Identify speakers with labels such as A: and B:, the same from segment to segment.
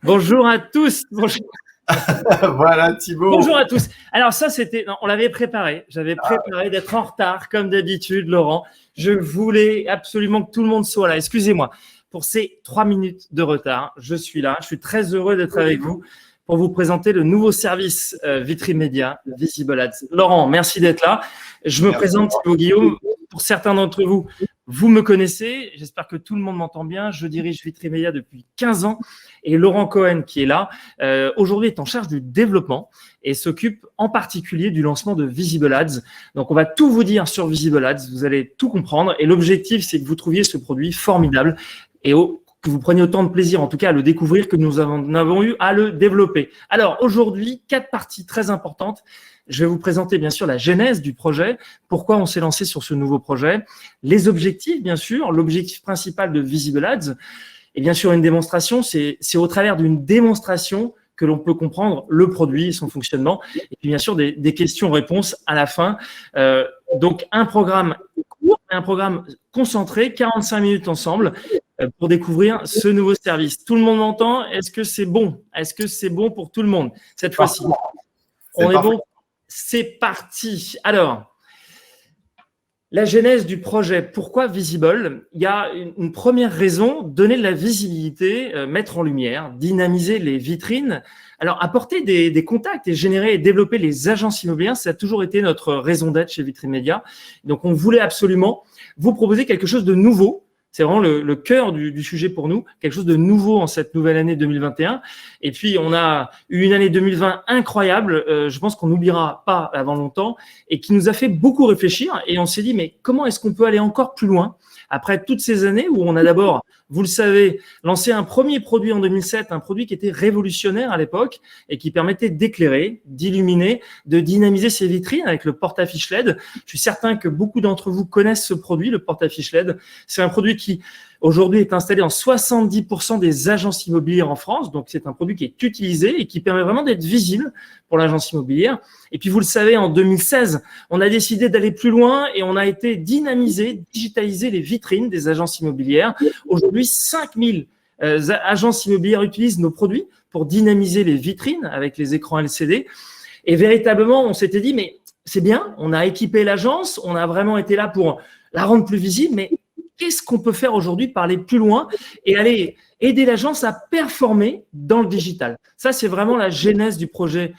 A: Bonjour à tous. Bonjour.
B: Voilà Thibaut.
A: Bonjour à tous. Alors ça, on l'avait préparé. J'avais préparé d'être en retard, comme d'habitude, Laurent. Je voulais absolument que tout le monde soit là. Excusez-moi pour ces 3 minutes de retard. Je suis là. Je suis très heureux d'être avec vous pour vous présenter le nouveau service Vitry Media, Visible Ads. Laurent, merci d'être là. Je me présente, Thibaut Guillaume. Pour certains d'entre vous, vous me connaissez. J'espère que tout le monde m'entend bien. Je dirige Vitry Media depuis 15 ans. Et Laurent Cohen, qui est là, aujourd'hui est en charge du développement et s'occupe en particulier du lancement de Visible Ads. Donc, on va tout vous dire sur Visible Ads. Vous allez tout comprendre. Et l'objectif, c'est que vous trouviez ce produit formidable et que vous preniez autant de plaisir, en tout cas, à le découvrir que nous avons eu à le développer. Alors, aujourd'hui, 4 parties très importantes. Je vais vous présenter, bien sûr, la genèse du projet, pourquoi on s'est lancé sur ce nouveau projet, les objectifs, bien sûr, l'objectif principal de Visible Ads, et bien sûr, une démonstration, c'est au travers d'une démonstration que l'on peut comprendre le produit et son fonctionnement, et puis bien sûr, des questions-réponses à la fin. Donc, un programme court et un programme concentré, 45 minutes ensemble, pour découvrir ce nouveau service. Tout le monde m'entend? Est-ce que c'est bon? Est-ce que c'est bon pour tout le monde cette fois-ci? On est bon? C'est parti. Alors, la genèse du projet, pourquoi Visible? Il y a une première raison, donner de la visibilité, mettre en lumière, dynamiser les vitrines. Alors, apporter des contacts et générer et développer les agences immobilières, ça a toujours été notre raison d'être chez Vitry Media. Donc, on voulait absolument vous proposer quelque chose de nouveau. C'est vraiment le cœur du sujet pour nous, quelque chose de nouveau en cette nouvelle année 2021. Et puis, on a eu une année 2020 incroyable, je pense qu'on n'oubliera pas avant longtemps, et qui nous a fait beaucoup réfléchir. Et on s'est dit, mais comment est-ce qu'on peut aller encore plus loin après toutes ces années où on a d'abord, vous le savez, lancé un premier produit en 2007, un produit qui était révolutionnaire à l'époque et qui permettait d'éclairer, d'illuminer, de dynamiser ses vitrines avec le porte-affiches LED. Je suis certain que beaucoup d'entre vous connaissent ce produit, le porte-affiches LED. C'est un produit qui, aujourd'hui, est installé en 70% des agences immobilières en France. Donc, c'est un produit qui est utilisé et qui permet vraiment d'être visible pour l'agence immobilière. Et puis, vous le savez, en 2016, on a décidé d'aller plus loin et on a été dynamiser, digitaliser les vitrines des agences immobilières. Aujourd'hui, 5000 agences immobilières utilisent nos produits pour dynamiser les vitrines avec les écrans LCD. Et véritablement, on s'était dit, mais c'est bien, on a équipé l'agence, on a vraiment été là pour la rendre plus visible, mais qu'est-ce qu'on peut faire aujourd'hui pour aller plus loin et aller aider l'agence à performer dans le digital? Ça, c'est vraiment la genèse du projet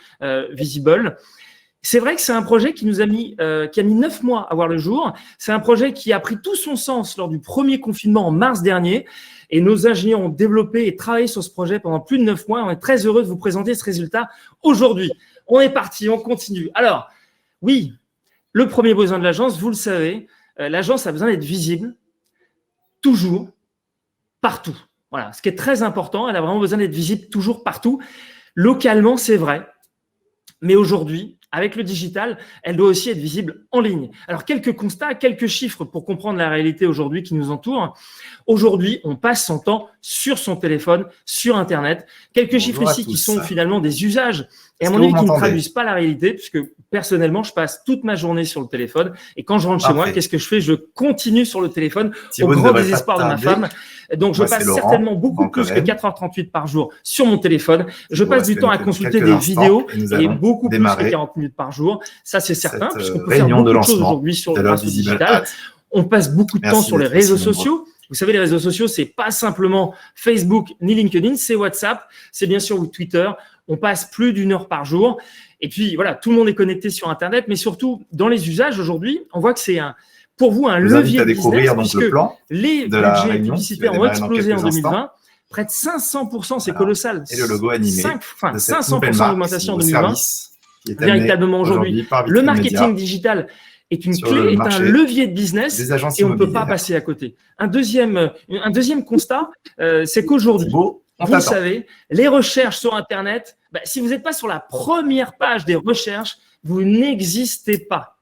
A: Visible. C'est vrai que c'est un projet qui a mis 9 mois à voir le jour. C'est un projet qui a pris tout son sens lors du premier confinement en mars dernier. Et nos ingénieurs ont développé et travaillé sur ce projet pendant plus de 9 mois. On est très heureux de vous présenter ce résultat aujourd'hui. On est parti, on continue. Alors, oui, le premier besoin de l'agence, vous le savez, l'agence a besoin d'être visible toujours, partout. Voilà, ce qui est très important, elle a vraiment besoin d'être visible toujours, partout. Localement, c'est vrai, mais aujourd'hui, avec le digital, elle doit aussi être visible en ligne. Alors, quelques constats, quelques chiffres pour comprendre la réalité aujourd'hui qui nous entoure. Aujourd'hui, on passe son temps sur son téléphone, sur Internet. Quelques chiffres ici qui sont finalement des usages et à mon avis qui ne traduisent pas la réalité, puisque personnellement, je passe toute ma journée sur le téléphone et quand je rentre chez moi, qu'est-ce que je fais? Je continue sur le téléphone au grand désespoir de ma femme. Donc, je passe certainement beaucoup plus que 4h38 par jour sur mon téléphone. Je passe du temps à consulter des vidéos et beaucoup plus que 40 minutes par jour. Ça, c'est certain, puisqu'on peut faire beaucoup de choses aujourd'hui sur le digital. On passe beaucoup de temps sur les réseaux sociaux. Vous savez, les réseaux sociaux, c'est pas simplement Facebook ni LinkedIn, c'est WhatsApp, c'est bien sûr Twitter. On passe plus d'1 heure par jour. Et puis, voilà, tout le monde est connecté sur Internet, mais surtout, dans les usages aujourd'hui, on voit que c'est pour vous un levier de business, puisque les budgets publicitaires ont explosé en 2020. Près de 500%, c'est colossal.
B: Et le logo animé.
A: 500% d'augmentation en 2020. Véritablement aujourd'hui. Le marketing digital est une clé, est un levier de business et on ne peut pas passer à côté. Un deuxième constat, c'est qu'aujourd'hui, vous le savez, les recherches sur Internet, si vous n'êtes pas sur la première page des recherches, vous n'existez pas.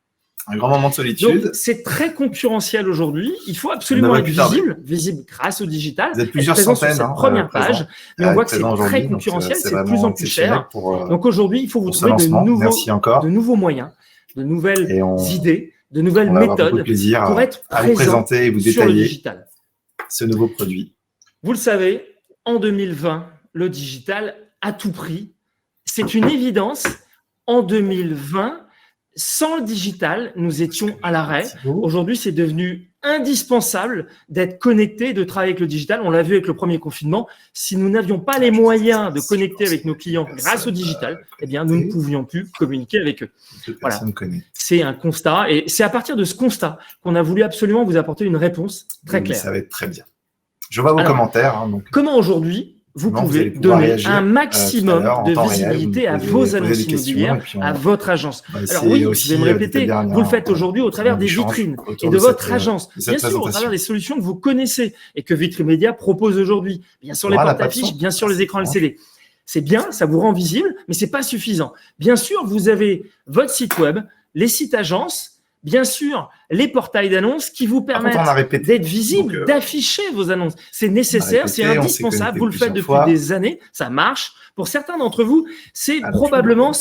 B: Un grand moment de solitude.
A: Donc, c'est très concurrentiel aujourd'hui. Il faut absolument être visible grâce au digital.
B: Vous êtes plusieurs centaines
A: sur cette première page, mais on voit que c'est très concurrentiel, c'est de plus en plus cher. Donc aujourd'hui, il faut vous trouver de nouveaux moyens, de nouvelles idées, de nouvelles méthodes pour être présent
B: et vous
A: sur le digital.
B: Ce nouveau produit.
A: Vous le savez, en 2020 le digital à tout prix. C'est une évidence. En 2020, sans le digital, nous étions à l'arrêt. Aujourd'hui, c'est devenu indispensable d'être connecté, de travailler avec le digital. On l'a vu avec le premier confinement. Si nous n'avions pas les moyens de connecter avec nos clients grâce au digital, eh bien, nous ne pouvions plus communiquer avec eux. Voilà. C'est un constat. Et c'est à partir de ce constat qu'on a voulu absolument vous apporter une réponse très claire.
B: Ça va être très bien. Je vois vos commentaires. Donc...
A: Comment aujourd'hui vous pouvez donner un maximum de visibilité à vos annonces immobilières, à votre agence. Alors oui, je vais me répéter, vous le faites aujourd'hui au travers des vitrines et de votre agence. Bien sûr, au travers des solutions que vous connaissez et que Vitrimédia propose aujourd'hui. Bien sûr, les porte-affiches, bien sûr, les écrans LCD. C'est bien, ça vous rend visible, mais c'est pas suffisant. Bien sûr, vous avez votre site web, les sites agences, bien sûr, les portails d'annonces qui vous permettent d'être visible, d'afficher vos annonces. C'est nécessaire, c'est indispensable. Vous le faites depuis des années, ça marche. Pour certains d'entre vous, c'est probablement,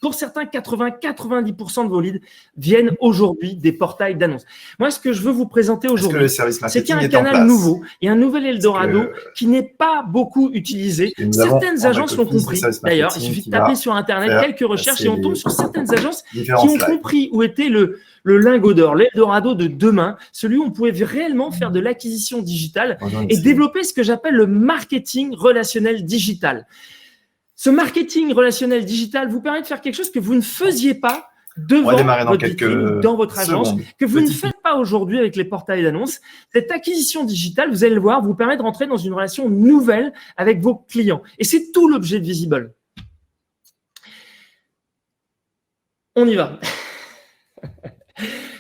A: pour certains, 80-90% de vos leads viennent aujourd'hui des portails d'annonces. Moi, ce que je veux vous présenter aujourd'hui, c'est qu'il y a un canal nouveau et un nouvel Eldorado qui n'est pas beaucoup utilisé. Certaines agences l'ont compris. D'ailleurs, il suffit de taper sur Internet quelques recherches et on tombe sur certaines agences qui ont compris où était le lingot d'or, l'Eldorado de demain, celui où on pouvait réellement faire de l'acquisition digitale et développer ce que j'appelle le marketing relationnel digital. Ce marketing relationnel digital vous permet de faire quelque chose que vous ne faisiez pas devant votre vitrine, dans votre agence, que vous ne faites pas aujourd'hui avec les portails d'annonces. Cette acquisition digitale, vous allez le voir, vous permet de rentrer dans une relation nouvelle avec vos clients. Et c'est tout l'objet de Visible. On y va.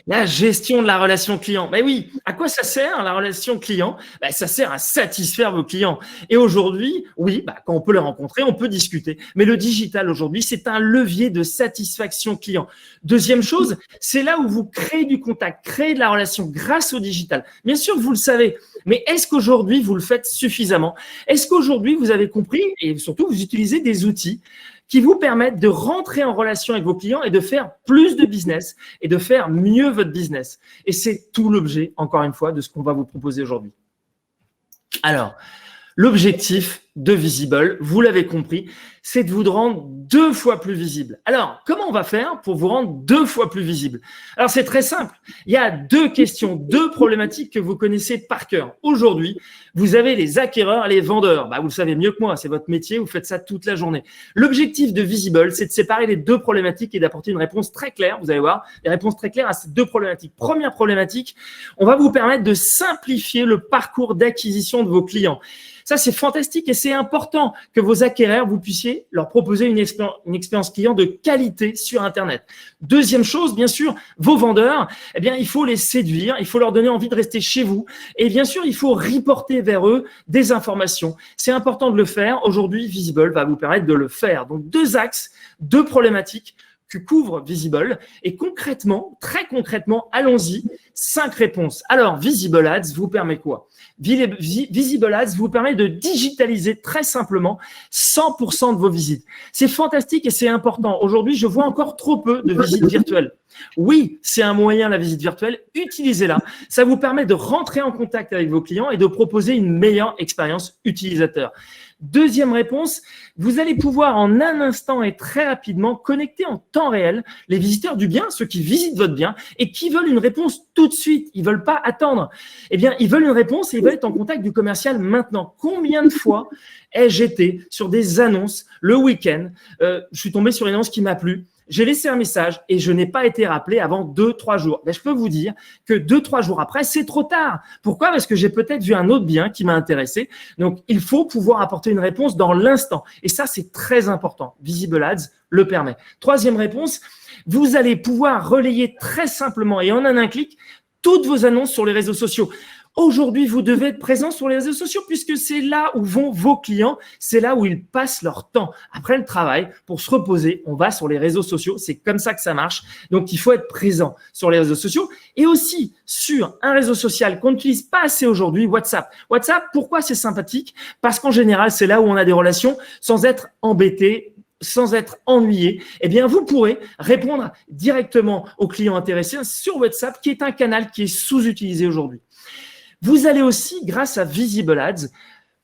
A: La gestion de la relation client. Ben oui, à quoi ça sert la relation client? Ben, ça sert à satisfaire vos clients. Et aujourd'hui, oui, quand on peut les rencontrer, on peut discuter. Mais le digital aujourd'hui, c'est un levier de satisfaction client. Deuxième chose, c'est là où vous créez du contact, créez de la relation grâce au digital. Bien sûr, vous le savez, mais est-ce qu'aujourd'hui, vous le faites suffisamment? Est-ce qu'aujourd'hui, vous avez compris et surtout, vous utilisez des outils qui vous permettent de rentrer en relation avec vos clients et de faire plus de business et de faire mieux votre business. Et c'est tout l'objet, encore une fois, de ce qu'on va vous proposer aujourd'hui. Alors, l'objectif de Visible, vous l'avez compris, c'est de vous rendre 2 fois plus visible. Alors, comment on va faire pour vous rendre 2 fois plus visible? Alors, c'est très simple. Il y a 2 questions, 2 problématiques que vous connaissez par cœur. Aujourd'hui, vous avez les acquéreurs et les vendeurs. Vous le savez mieux que moi, c'est votre métier, vous faites ça toute la journée. L'objectif de Visible, c'est de séparer les 2 problématiques et d'apporter une réponse très claire. Vous allez voir, des réponses très claires à ces 2 problématiques. Première problématique, on va vous permettre de simplifier le parcours d'acquisition de vos clients. Ça, c'est fantastique et c'est important que vos acquéreurs, vous puissiez leur proposer une expérience client de qualité sur Internet. Deuxième chose, bien sûr, vos vendeurs, eh bien, il faut les séduire, il faut leur donner envie de rester chez vous et bien sûr, il faut reporter vers eux des informations. C'est important de le faire. Aujourd'hui, Visible va vous permettre de le faire. Donc, 2 axes, 2 problématiques que couvre Visible. Et concrètement, très concrètement, allons-y, 5 réponses. Alors, Visible Ads vous permet quoi? Visible Ads vous permet de digitaliser très simplement 100% de vos visites. C'est fantastique et c'est important. Aujourd'hui, je vois encore trop peu de visites virtuelles. Oui, c'est un moyen, la visite virtuelle. Utilisez-la. Ça vous permet de rentrer en contact avec vos clients et de proposer une meilleure expérience utilisateur. Deuxième réponse, vous allez pouvoir en un instant et très rapidement connecter en temps réel les visiteurs du bien, ceux qui visitent votre bien et qui veulent une réponse tout de suite. Ils veulent pas attendre. Eh bien, ils veulent une réponse et ils veulent être en contact du commercial maintenant. Combien de fois ai-je été sur des annonces le week-end? Je suis tombé sur une annonce qui m'a plu. J'ai laissé un message et je n'ai pas été rappelé avant 2-3 jours. Je peux vous dire que 2-3 jours après, c'est trop tard. Pourquoi? Parce que j'ai peut-être vu un autre bien qui m'a intéressé. Donc, il faut pouvoir apporter une réponse dans l'instant. Et ça, c'est très important. Visible Ads le permet. Troisième réponse, vous allez pouvoir relayer très simplement et en un clic toutes vos annonces sur les réseaux sociaux. Aujourd'hui, vous devez être présent sur les réseaux sociaux puisque c'est là où vont vos clients, c'est là où ils passent leur temps. Après le travail, pour se reposer, on va sur les réseaux sociaux. C'est comme ça que ça marche. Donc, il faut être présent sur les réseaux sociaux et aussi sur un réseau social qu'on n'utilise pas assez aujourd'hui, WhatsApp. WhatsApp, pourquoi c'est sympathique? Parce qu'en général, c'est là où on a des relations sans être embêté, sans être ennuyé, eh bien, vous pourrez répondre directement aux clients intéressés sur WhatsApp, qui est un canal qui est sous-utilisé aujourd'hui. Vous allez aussi, grâce à Visible Ads,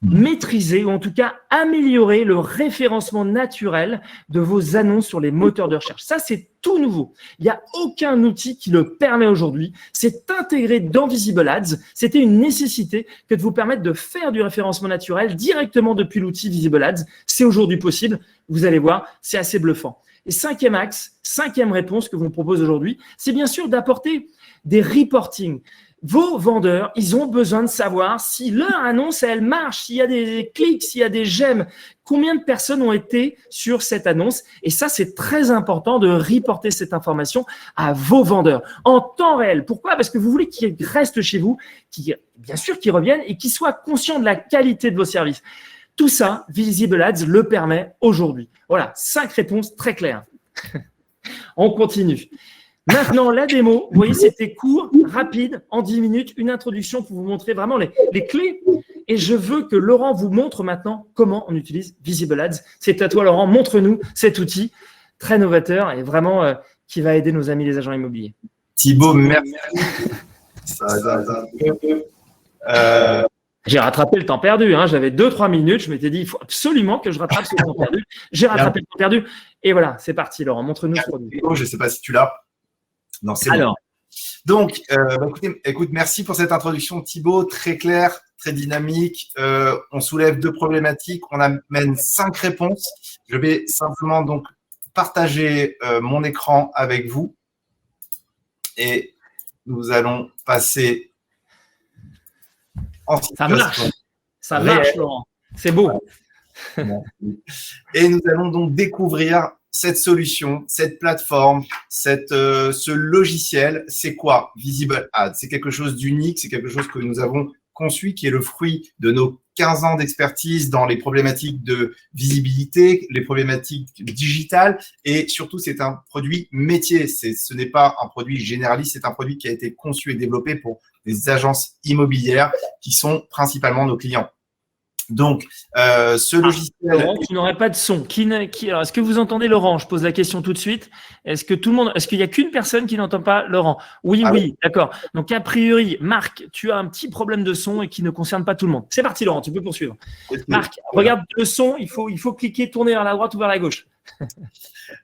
A: maîtriser ou en tout cas améliorer le référencement naturel de vos annonces sur les moteurs de recherche. Ça, c'est tout nouveau. Il n'y a aucun outil qui le permet aujourd'hui. C'est intégré dans Visible Ads. C'était une nécessité que de vous permettre de faire du référencement naturel directement depuis l'outil Visible Ads. C'est aujourd'hui possible. Vous allez voir, c'est assez bluffant. Et cinquième axe, cinquième réponse que vous propose aujourd'hui, c'est bien sûr d'apporter des reporting. Vos vendeurs, ils ont besoin de savoir si leur annonce, elle marche, s'il y a des clics, s'il y a des j'aime, combien de personnes ont été sur cette annonce. Et ça, c'est très important de reporter cette information à vos vendeurs en temps réel. Pourquoi? Parce que vous voulez qu'ils restent chez vous, bien sûr qu'ils reviennent et qu'ils soient conscients de la qualité de vos services. Tout ça, Visible Ads le permet aujourd'hui. Voilà, 5 réponses très claires. On continue. Maintenant, la démo, vous voyez, c'était court, rapide, en 10 minutes, une introduction pour vous montrer vraiment les clés. Et je veux que Laurent vous montre maintenant comment on utilise Visible Ads. C'est à toi, Laurent. Montre-nous cet outil très novateur et vraiment qui va aider nos amis les agents immobiliers.
B: Thibaut, merci.
A: J'ai rattrapé le temps perdu. J'avais 2-3 minutes. Je m'étais dit, il faut absolument que je rattrape ce temps perdu. J'ai rattrapé le temps perdu. Et voilà, c'est parti, Laurent. Montre-nous ce produit.
B: Je ne sais pas si tu l'as. Non, c'est bon. Donc, écoute, merci pour cette introduction, Thibaut. Très clair, très dynamique. On soulève 2 problématiques. On amène 5 réponses. Je vais simplement donc partager mon écran avec vous. Et nous allons passer en situation.
A: Ça marche, Laurent. C'est beau.
B: Et nous allons donc découvrir cette solution, cette plateforme, ce logiciel. C'est quoi Visible Ads? C'est quelque chose d'unique, c'est quelque chose que nous avons conçu, qui est le fruit de nos 15 ans d'expertise dans les problématiques de visibilité, les problématiques digitales, et surtout, c'est un produit métier. Ce n'est pas un produit généraliste, c'est un produit qui a été conçu et développé pour des agences immobilières qui sont principalement nos clients. Donc, ce logiciel…
A: Laurent, tu n'aurais pas de son. Alors, est-ce que vous entendez Laurent? Je pose la question tout de suite. Est-ce qu'il n'y a qu'une personne qui n'entend pas Laurent? Oui, oui, d'accord. Donc, a priori, Marc, tu as un petit problème de son et qui ne concerne pas tout le monde. C'est parti, Laurent, tu peux poursuivre. Marc, regarde le son, il faut cliquer, tourner vers la droite ou vers la gauche.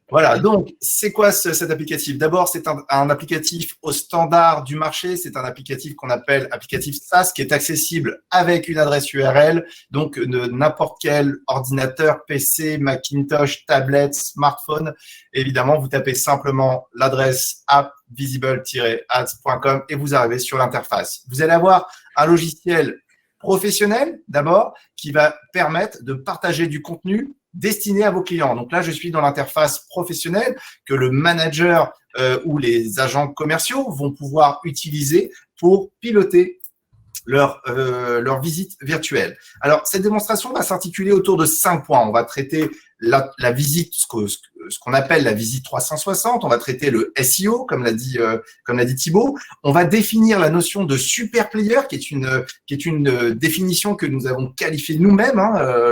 B: Voilà, donc c'est quoi cet applicatif? D'abord, c'est un applicatif au standard du marché. C'est un applicatif qu'on appelle applicatif SaaS qui est accessible avec une adresse URL, donc de n'importe quel ordinateur, PC, Macintosh, tablette, smartphone. Évidemment, vous tapez simplement l'adresse app-visible-ads.com et vous arrivez sur l'interface. Vous allez avoir un logiciel professionnel d'abord qui va permettre de partager du contenu destiné à vos clients. Donc là, je suis dans l'interface professionnelle que le manager ou les agents commerciaux vont pouvoir utiliser pour piloter leur visite virtuelle. Alors, cette démonstration va s'articuler autour de 5 points. On va traiter la visite, ce qu'on appelle la visite 360. On va traiter le SEO, comme l'a dit Thibaut. On va définir la notion de super player, qui est une définition que nous avons qualifiée nous-mêmes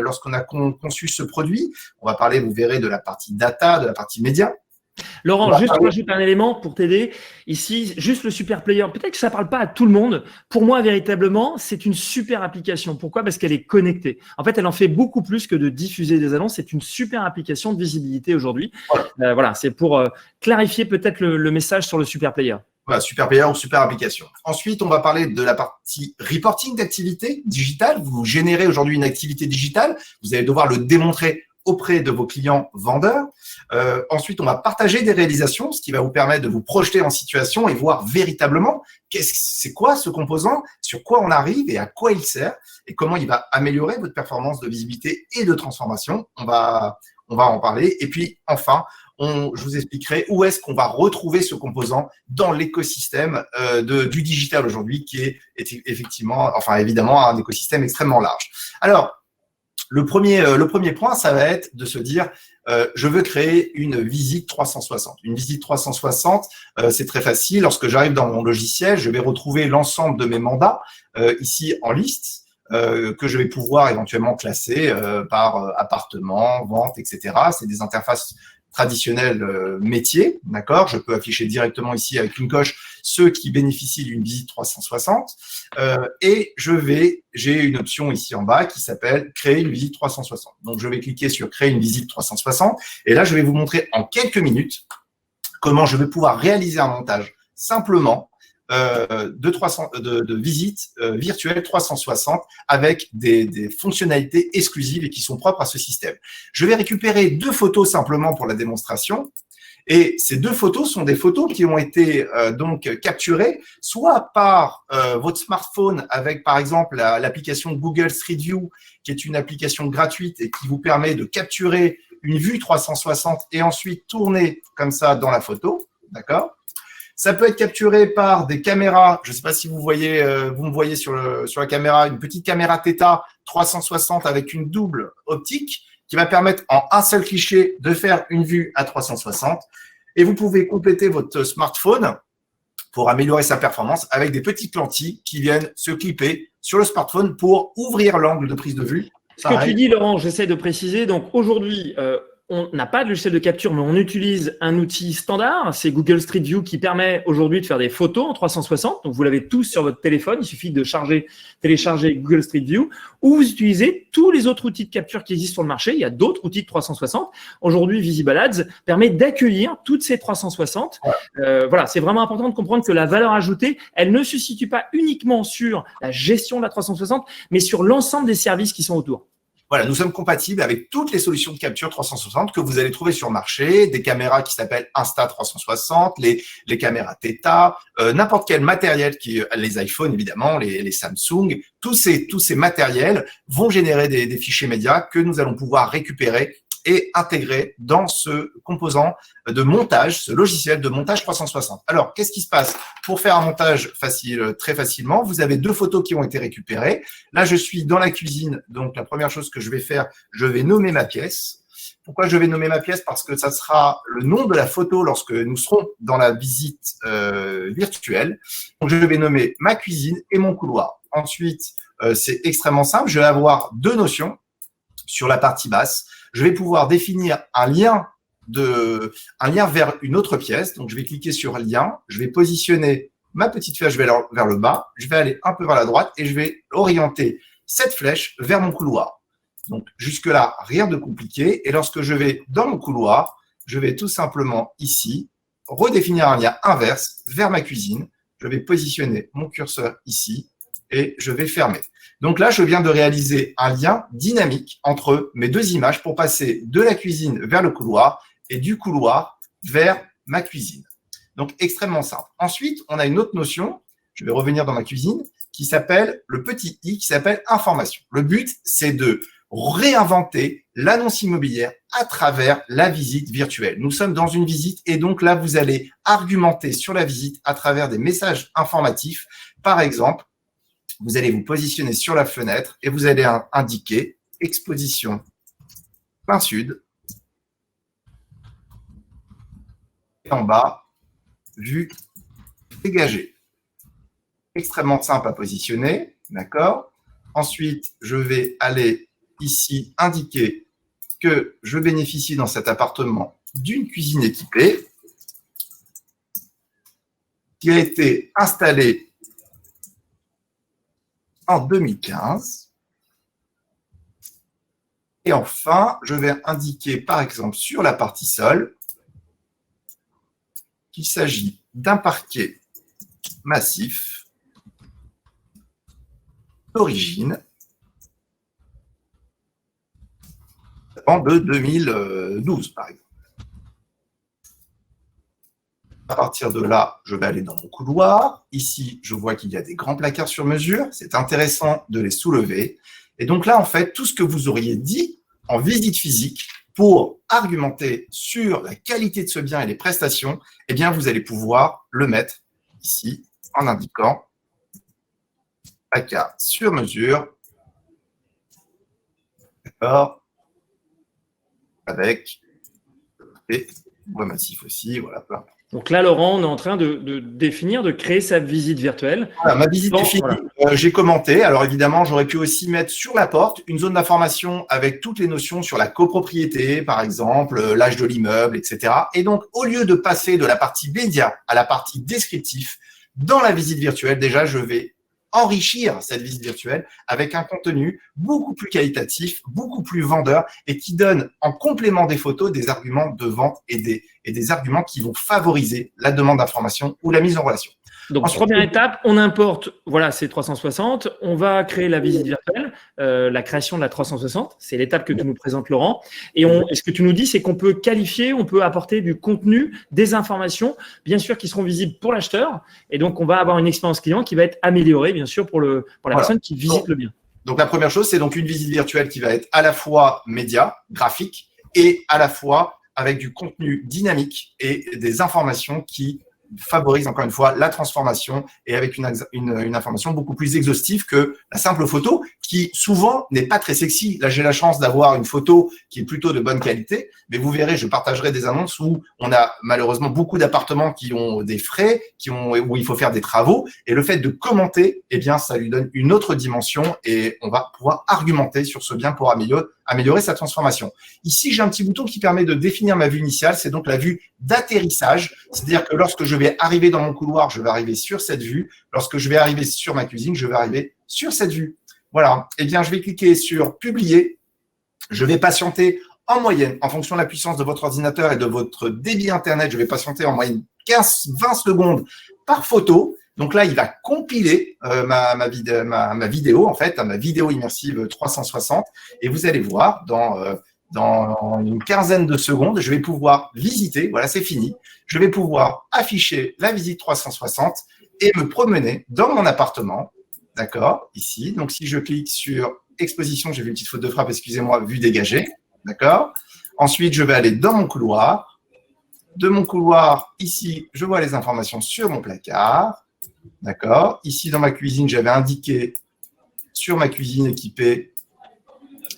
B: lorsqu'on a conçu ce produit. On va parler, vous verrez, de la partie data, de la partie média.
A: Laurent, juste pour ajouter un élément pour t'aider. Ici, juste le super player. Peut-être que ça ne parle pas à tout le monde. Pour moi, véritablement, c'est une super application. Pourquoi? Parce qu'elle est connectée. En fait, elle en fait beaucoup plus que de diffuser des annonces. C'est une super application de visibilité aujourd'hui. Voilà, c'est pour clarifier peut-être le message sur le super player.
B: Voilà, super player ou super application. Ensuite, on va parler de la partie reporting d'activité digitale. Vous générez aujourd'hui une activité digitale. Vous allez devoir le démontrer auprès de vos clients vendeurs. Ensuite, on va partager des réalisations, ce qui va vous permettre de vous projeter en situation et voir véritablement c'est quoi ce composant, sur quoi on arrive et à quoi il sert et comment il va améliorer votre performance de visibilité et de transformation. On va en parler. Et puis, enfin, je vous expliquerai où est-ce qu'on va retrouver ce composant dans l'écosystème du digital aujourd'hui, qui est évidemment un écosystème extrêmement large. Alors, le premier point, ça va être de se dire, je veux créer une visite 360. Une visite 360, c'est très facile. Lorsque j'arrive dans mon logiciel, je vais retrouver l'ensemble de mes mandats ici en liste que je vais pouvoir éventuellement classer par appartement, vente, etc. C'est des interfaces traditionnelles métiers, d'accord? Je peux afficher directement ici avec une coche ceux qui bénéficient d'une visite 360. Et j'ai une option ici en bas qui s'appelle créer une visite 360. Donc, je vais cliquer sur créer une visite 360. Et là, je vais vous montrer en quelques minutes comment je vais pouvoir réaliser un montage simplement de visites virtuelles 360 avec des fonctionnalités exclusives et qui sont propres à ce système. Je vais récupérer 2 photos simplement pour la démonstration. Et ces 2 photos sont des photos qui ont été donc capturées soit par votre smartphone avec par exemple l'application Google Street View qui est une application gratuite et qui vous permet de capturer une vue 360 et ensuite tourner comme ça dans la photo, d'accord? Ça peut être capturé par des caméras. Je ne sais pas si vous me voyez sur la caméra, une petite caméra Theta 360 avec une double optique qui va permettre en un seul cliché de faire une vue à 360. Et vous pouvez compléter votre smartphone pour améliorer sa performance avec des petites lentilles qui viennent se clipper sur le smartphone pour ouvrir l'angle de prise de vue.
A: Ce que tu dis, Laurent, j'essaie de préciser. Donc aujourd'hui, on n'a pas de logiciel de capture, mais on utilise un outil standard. C'est Google Street View qui permet aujourd'hui de faire des photos en 360. Donc, vous l'avez tous sur votre téléphone. Il suffit de télécharger Google Street View ou vous utilisez tous les autres outils de capture qui existent sur le marché. Il y a d'autres outils de 360. Aujourd'hui, Visible Ads permet d'accueillir toutes ces 360. Voilà, c'est vraiment important de comprendre que la valeur ajoutée, elle ne se situe pas uniquement sur la gestion de la 360, mais sur l'ensemble des services qui sont autour.
B: Voilà, nous sommes compatibles avec toutes les solutions de capture 360 que vous allez trouver sur le marché, des caméras qui s'appellent Insta360, les caméras Theta, n'importe quel matériel les iPhones évidemment, les Samsung, tous ces matériels vont générer des fichiers médias que nous allons pouvoir récupérer et intégrer dans ce composant de montage, ce logiciel de montage 360. Alors, qu'est-ce qui se passe? Pour faire un montage facile, très facilement, vous avez 2 photos qui ont été récupérées. Là, je suis dans la cuisine, donc la première chose que je vais faire, je vais nommer ma pièce. Pourquoi je vais nommer ma pièce? Parce que ça sera le nom de la photo lorsque nous serons dans la visite virtuelle. Donc, je vais nommer ma cuisine et mon couloir. Ensuite, c'est extrêmement simple, je vais avoir 2 notions sur la partie basse. Je vais pouvoir définir un lien vers une autre pièce. Donc, je vais cliquer sur lien. Je vais positionner ma petite flèche vers le bas. Je vais aller un peu vers la droite et je vais orienter cette flèche vers mon couloir. Donc, jusque-là, rien de compliqué. Et lorsque je vais dans mon couloir, je vais tout simplement ici redéfinir un lien inverse vers ma cuisine. Je vais positionner mon curseur ici et je vais fermer. Donc là, je viens de réaliser un lien dynamique entre mes 2 images pour passer de la cuisine vers le couloir et du couloir vers ma cuisine. Donc, extrêmement simple. Ensuite, on a une autre notion, je vais revenir dans ma cuisine, qui s'appelle le petit i, qui s'appelle information. Le but, c'est de réinventer l'annonce immobilière à travers la visite virtuelle. Nous sommes dans une visite et donc là, vous allez argumenter sur la visite à travers des messages informatifs. Par exemple, vous allez vous positionner sur la fenêtre et vous allez indiquer exposition plein sud. Et en bas, vue dégagée. Extrêmement simple à positionner, d'accord? Ensuite, je vais aller ici indiquer que je bénéficie dans cet appartement d'une cuisine équipée qui a été installée en 2015. Et enfin, je vais indiquer, par exemple, sur la partie sol, qu'il s'agit d'un parquet massif d'origine de 2012, par exemple. À partir de là, je vais aller dans mon couloir. Ici, je vois qu'il y a des grands placards sur mesure. C'est intéressant de les soulever. Et donc là, en fait, tout ce que vous auriez dit en visite physique pour argumenter sur la qualité de ce bien et les prestations, eh bien, vous allez pouvoir le mettre ici en indiquant placard sur mesure. D'accord. Avec et bois massif aussi, voilà, peu importe.
A: Donc là, Laurent, on est en train de définir, de créer sa visite virtuelle.
B: Voilà, ma visite est finie. Voilà. J'ai commenté. Alors évidemment, j'aurais pu aussi mettre sur la porte une zone d'information avec toutes les notions sur la copropriété, par exemple, l'âge de l'immeuble, etc. Et donc, au lieu de passer de la partie média à la partie descriptif, Dans la visite virtuelle, déjà, je vais enrichir cette visite virtuelle avec un contenu beaucoup plus qualitatif, beaucoup plus vendeur et qui donne en complément des photos des arguments de vente et des arguments qui vont favoriser la demande d'information ou la mise en relation.
A: Donc,
B: Ensuite,
A: première étape, on importe, voilà, c'est 360. On va créer la visite virtuelle, la création de la 360. C'est l'étape que tu nous présentes, Laurent. Et ce que tu nous dis, c'est qu'on peut qualifier, on peut apporter du contenu, des informations, bien sûr, qui seront visibles pour l'acheteur. Et donc, on va avoir une expérience client qui va être améliorée, bien sûr, pour la personne qui visite le bien.
B: Donc, la première chose, c'est donc une visite virtuelle qui va être à la fois média, graphique, et à la fois avec du contenu dynamique et des informations qui favorise encore une fois la transformation et avec une information beaucoup plus exhaustive que la simple photo qui souvent n'est pas très sexy. Là, j'ai la chance d'avoir une photo qui est plutôt de bonne qualité, mais vous verrez, je partagerai des annonces où on a malheureusement beaucoup d'appartements qui ont des frais, où il faut faire des travaux et le fait de commenter, eh bien, ça lui donne une autre dimension et on va pouvoir argumenter sur ce bien pour améliorer sa transformation. Ici, j'ai un petit bouton qui permet de définir ma vue initiale. C'est donc la vue d'atterrissage. C'est-à-dire que lorsque je vais arriver dans mon couloir, je vais arriver sur cette vue. Lorsque je vais arriver sur ma cuisine, je vais arriver sur cette vue. Voilà. Eh bien, je vais cliquer sur publier. Je vais patienter en moyenne, en fonction de la puissance de votre ordinateur et de votre débit Internet, je vais patienter en moyenne 15-20 secondes par photo. Donc là, il va compiler ma vidéo, en fait, ma vidéo immersive 360. Et vous allez voir, dans une quinzaine de secondes, je vais pouvoir visiter. Voilà, c'est fini. Je vais pouvoir afficher la visite 360 et me promener dans mon appartement. D'accord, ici. Donc, si je clique sur exposition, j'ai vu une petite faute de frappe, excusez-moi, vue dégagée. D'accord. Ensuite, je vais aller dans mon couloir. De mon couloir, ici, je vois les informations sur mon placard. D'accord. Ici, dans ma cuisine, j'avais indiqué sur ma cuisine équipée,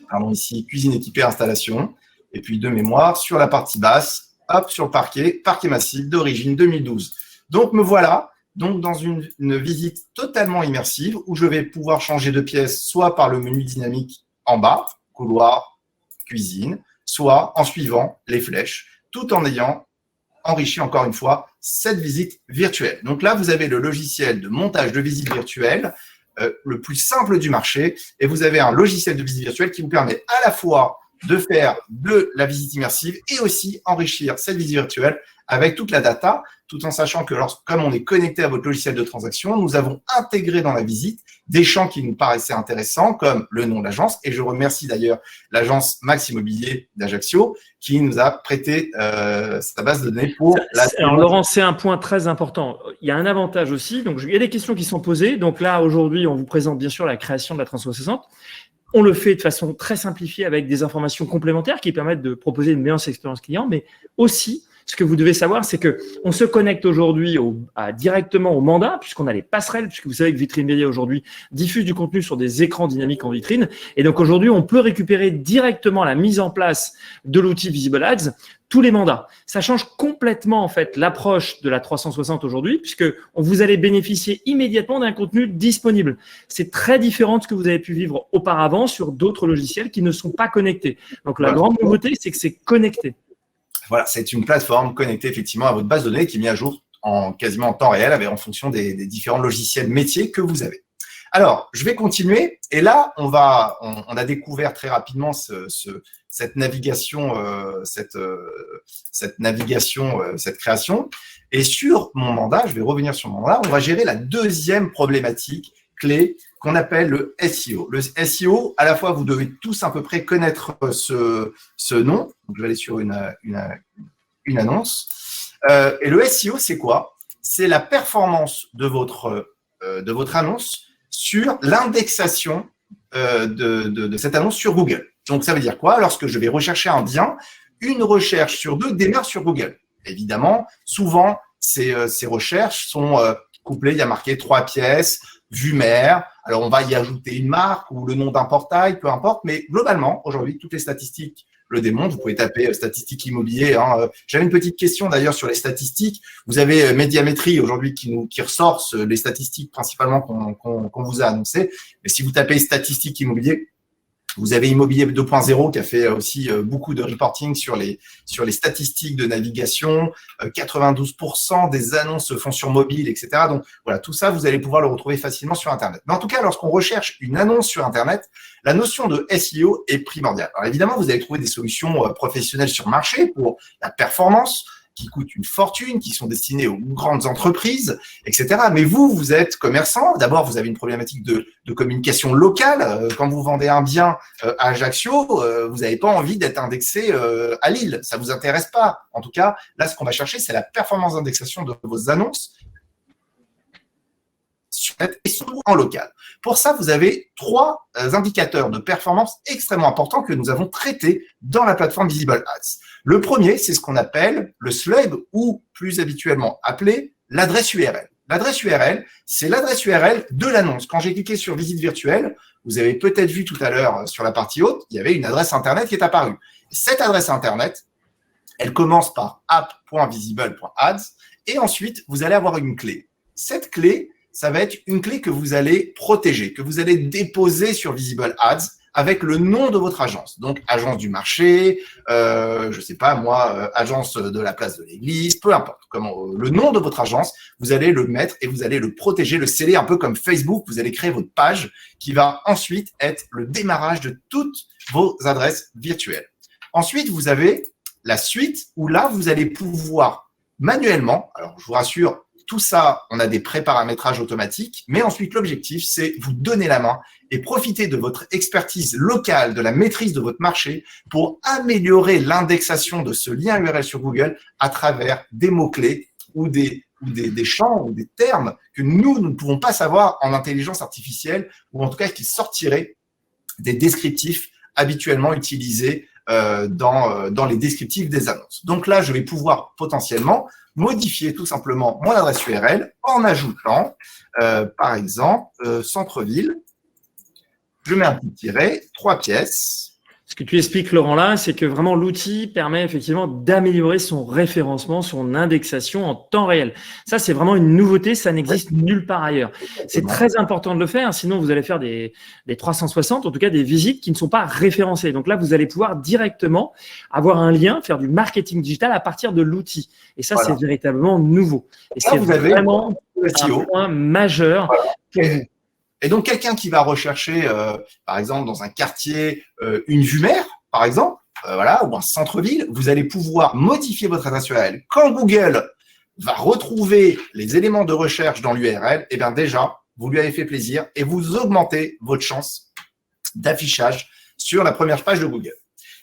B: pardon, ici, cuisine équipée, installation. Et puis, de mémoire, sur la partie basse, hop, sur le parquet massif d'origine 2012. Donc, me voilà donc dans une visite totalement immersive où je vais pouvoir changer de pièce soit par le menu dynamique en bas, couloir, cuisine, soit en suivant les flèches, tout en ayant enrichi encore une fois cette visite virtuelle. Donc là, vous avez le logiciel de montage de visite virtuelle, le plus simple du marché, et vous avez un logiciel de visite virtuelle qui vous permet à la fois de faire de la visite immersive et aussi enrichir cette visite virtuelle avec toute la data, tout en sachant que comme on est connecté à votre logiciel de transaction, nous avons intégré dans la visite des champs qui nous paraissaient intéressants, comme le nom de l'agence. Et je remercie d'ailleurs l'agence Max Immobilier d'Ajaccio qui nous a prêté sa base de données pour la…
A: Alors Laurent, c'est un point très important. Il y a un avantage aussi. Donc, il y a des questions qui sont posées. Donc là, aujourd'hui, on vous présente bien sûr la création de la 360. On le fait de façon très simplifiée avec des informations complémentaires qui permettent de proposer une meilleure expérience client, mais aussi, ce que vous devez savoir, c'est qu'on se connecte aujourd'hui directement au mandat, puisqu'on a les passerelles, puisque vous savez que Vitrine Media aujourd'hui diffuse du contenu sur des écrans dynamiques en vitrine. Et donc aujourd'hui, on peut récupérer directement la mise en place de l'outil Visible Ads, tous les mandats. Ça change complètement en fait l'approche de la 360 aujourd'hui, puisque vous allez bénéficier immédiatement d'un contenu disponible. C'est très différent de ce que vous avez pu vivre auparavant sur d'autres logiciels qui ne sont pas connectés. Donc la grande nouveauté, c'est que c'est connecté.
B: Voilà, c'est une plateforme connectée effectivement à votre base de données qui est mise à jour quasiment en temps réel en fonction des différents logiciels métiers que vous avez. Alors, je vais continuer et là, on a découvert très rapidement cette création. Et sur mon mandat, je vais revenir sur mon mandat, on va gérer la deuxième problématique clé qu'on appelle le SEO. Le SEO, à la fois, vous devez tous à peu près connaître ce nom. Donc, je vais aller sur une annonce. Et le SEO, c'est quoi? C'est la performance de votre annonce sur l'indexation de cette annonce sur Google. Donc, ça veut dire quoi? Lorsque je vais rechercher un bien, une recherche sur deux démarre sur Google. Évidemment, souvent, ces recherches sont couplées, il y a marqué 3 pièces, vue mère. Alors, on va y ajouter une marque ou le nom d'un portail, peu importe. Mais globalement, aujourd'hui, toutes les statistiques le démontrent. Vous pouvez taper statistiques immobiliers. J'avais une petite question d'ailleurs sur les statistiques. Vous avez Médiamétrie aujourd'hui qui ressort les statistiques principalement qu'on vous a annoncées. Mais si vous tapez statistiques immobiliers, Vous avez Immobilier 2.0 qui a fait aussi beaucoup de reporting sur les statistiques de navigation. 92% des annonces se font sur mobile, etc. Donc voilà, tout ça, vous allez pouvoir le retrouver facilement sur Internet. Mais en tout cas, lorsqu'on recherche une annonce sur Internet, la notion de SEO est primordiale. Alors évidemment, vous allez trouver des solutions professionnelles sur marché pour la performance, qui coûtent une fortune, qui sont destinées aux grandes entreprises, etc. Mais vous êtes commerçant. D'abord, vous avez une problématique de communication locale. Quand vous vendez un bien à Ajaccio, vous n'avez pas envie d'être indexé à Lille. Ça vous intéresse pas. En tout cas, là, ce qu'on va chercher, c'est la performance d'indexation de vos annonces et surtout en local. Pour ça, vous avez 3 indicateurs de performance extrêmement importants que nous avons traités dans la plateforme Visible Ads. Le premier, c'est ce qu'on appelle le slug ou plus habituellement appelé l'adresse URL. L'adresse URL, c'est l'adresse URL de l'annonce. Quand j'ai cliqué sur visite virtuelle, vous avez peut-être vu tout à l'heure sur la partie haute, il y avait une adresse Internet qui est apparue. Cette adresse Internet, elle commence par app.visible.ads et ensuite, vous allez avoir une clé. Cette clé, ça va être une clé que vous allez protéger, que vous allez déposer sur Visible Ads avec le nom de votre agence. Donc, agence du marché, je sais pas moi, agence de la place de l'église, peu importe. Le nom de votre agence, vous allez le mettre et vous allez le protéger, le sceller un peu comme Facebook. Vous allez créer votre page qui va ensuite être le démarrage de toutes vos adresses virtuelles. Ensuite, vous avez la suite où là, vous allez pouvoir manuellement, alors je vous rassure, tout ça, on a des pré-paramétrages automatiques, mais ensuite, l'objectif, c'est vous donner la main et profiter de votre expertise locale, de la maîtrise de votre marché pour améliorer l'indexation de ce lien URL sur Google à travers des mots-clés ou des champs ou des termes que nous ne pouvons pas savoir en intelligence artificielle ou en tout cas qui sortiraient des descriptifs habituellement utilisés dans les descriptifs des annonces. Donc là, je vais pouvoir potentiellement modifier tout simplement mon adresse URL en ajoutant, par exemple, centre-ville. Je mets un petit tiret, 3 pièces.
A: Ce que tu expliques, Laurent, là, c'est que vraiment l'outil permet effectivement d'améliorer son référencement, son indexation en temps réel. Ça, c'est vraiment une nouveauté, ça n'existe nulle part ailleurs. C'est très important de le faire, sinon vous allez faire des 360, en tout cas des visites qui ne sont pas référencées. Donc là, vous allez pouvoir directement avoir un lien, faire du marketing digital à partir de l'outil. Et ça, c'est véritablement nouveau. Et c'est vraiment un point majeur.
B: Voilà. Et donc, quelqu'un qui va rechercher, par exemple, dans un quartier, une vue mer, par exemple, ou un centre-ville, vous allez pouvoir modifier votre adresse URL. Quand Google va retrouver les éléments de recherche dans l'URL, eh bien déjà, vous lui avez fait plaisir et vous augmentez votre chance d'affichage sur la première page de Google.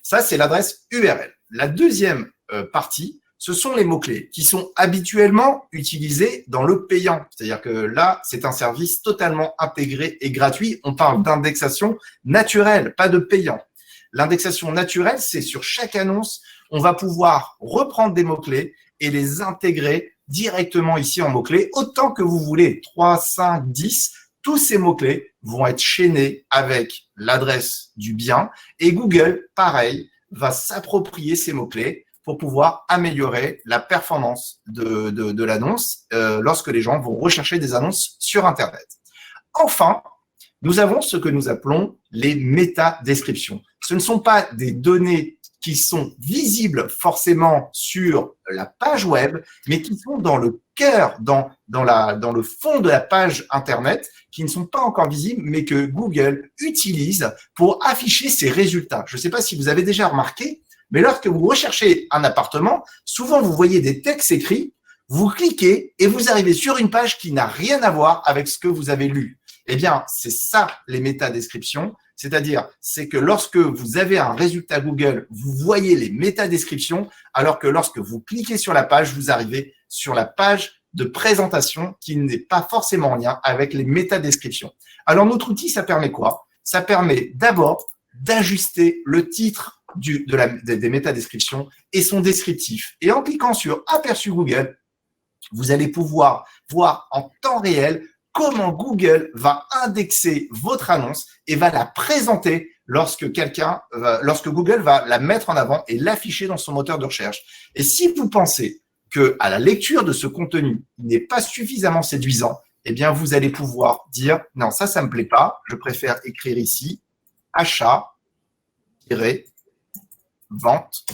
B: Ça, c'est l'adresse URL. La deuxième partie, ce sont les mots-clés qui sont habituellement utilisés dans le payant. C'est-à-dire que là, c'est un service totalement intégré et gratuit. On parle d'indexation naturelle, pas de payant. L'indexation naturelle, c'est sur chaque annonce, on va pouvoir reprendre des mots-clés et les intégrer directement ici en mots-clés, autant que vous voulez, 3, 5, 10. Tous ces mots-clés vont être chaînés avec l'adresse du bien et Google, pareil, va s'approprier ces mots-clés pour pouvoir améliorer la performance de l'annonce lorsque les gens vont rechercher des annonces sur Internet. Enfin, nous avons ce que nous appelons les métadescriptions. Ce ne sont pas des données qui sont visibles forcément sur la page web, mais qui sont dans le cœur, dans le fond de la page Internet, qui ne sont pas encore visibles, mais que Google utilise pour afficher ses résultats. Je ne sais pas si vous avez déjà remarqué, mais lorsque vous recherchez un appartement, souvent vous voyez des textes écrits, vous cliquez et vous arrivez sur une page qui n'a rien à voir avec ce que vous avez lu. Eh bien, c'est ça les métadescriptions, c'est-à-dire c'est que lorsque vous avez un résultat Google, vous voyez les métadescriptions, alors que lorsque vous cliquez sur la page, vous arrivez sur la page de présentation qui n'est pas forcément en lien avec les métadescriptions. Alors, notre outil, ça permet quoi? Ça permet d'abord d'ajuster le titre des métadescriptions et son descriptif. Et en cliquant sur Aperçu Google, vous allez pouvoir voir en temps réel comment Google va indexer votre annonce et va la présenter lorsque Google va la mettre en avant et l'afficher dans son moteur de recherche. Et si vous pensez que à la lecture de ce contenu n'est pas suffisamment séduisant, eh bien, vous allez pouvoir dire non, ça me plaît pas, je préfère écrire ici achat vente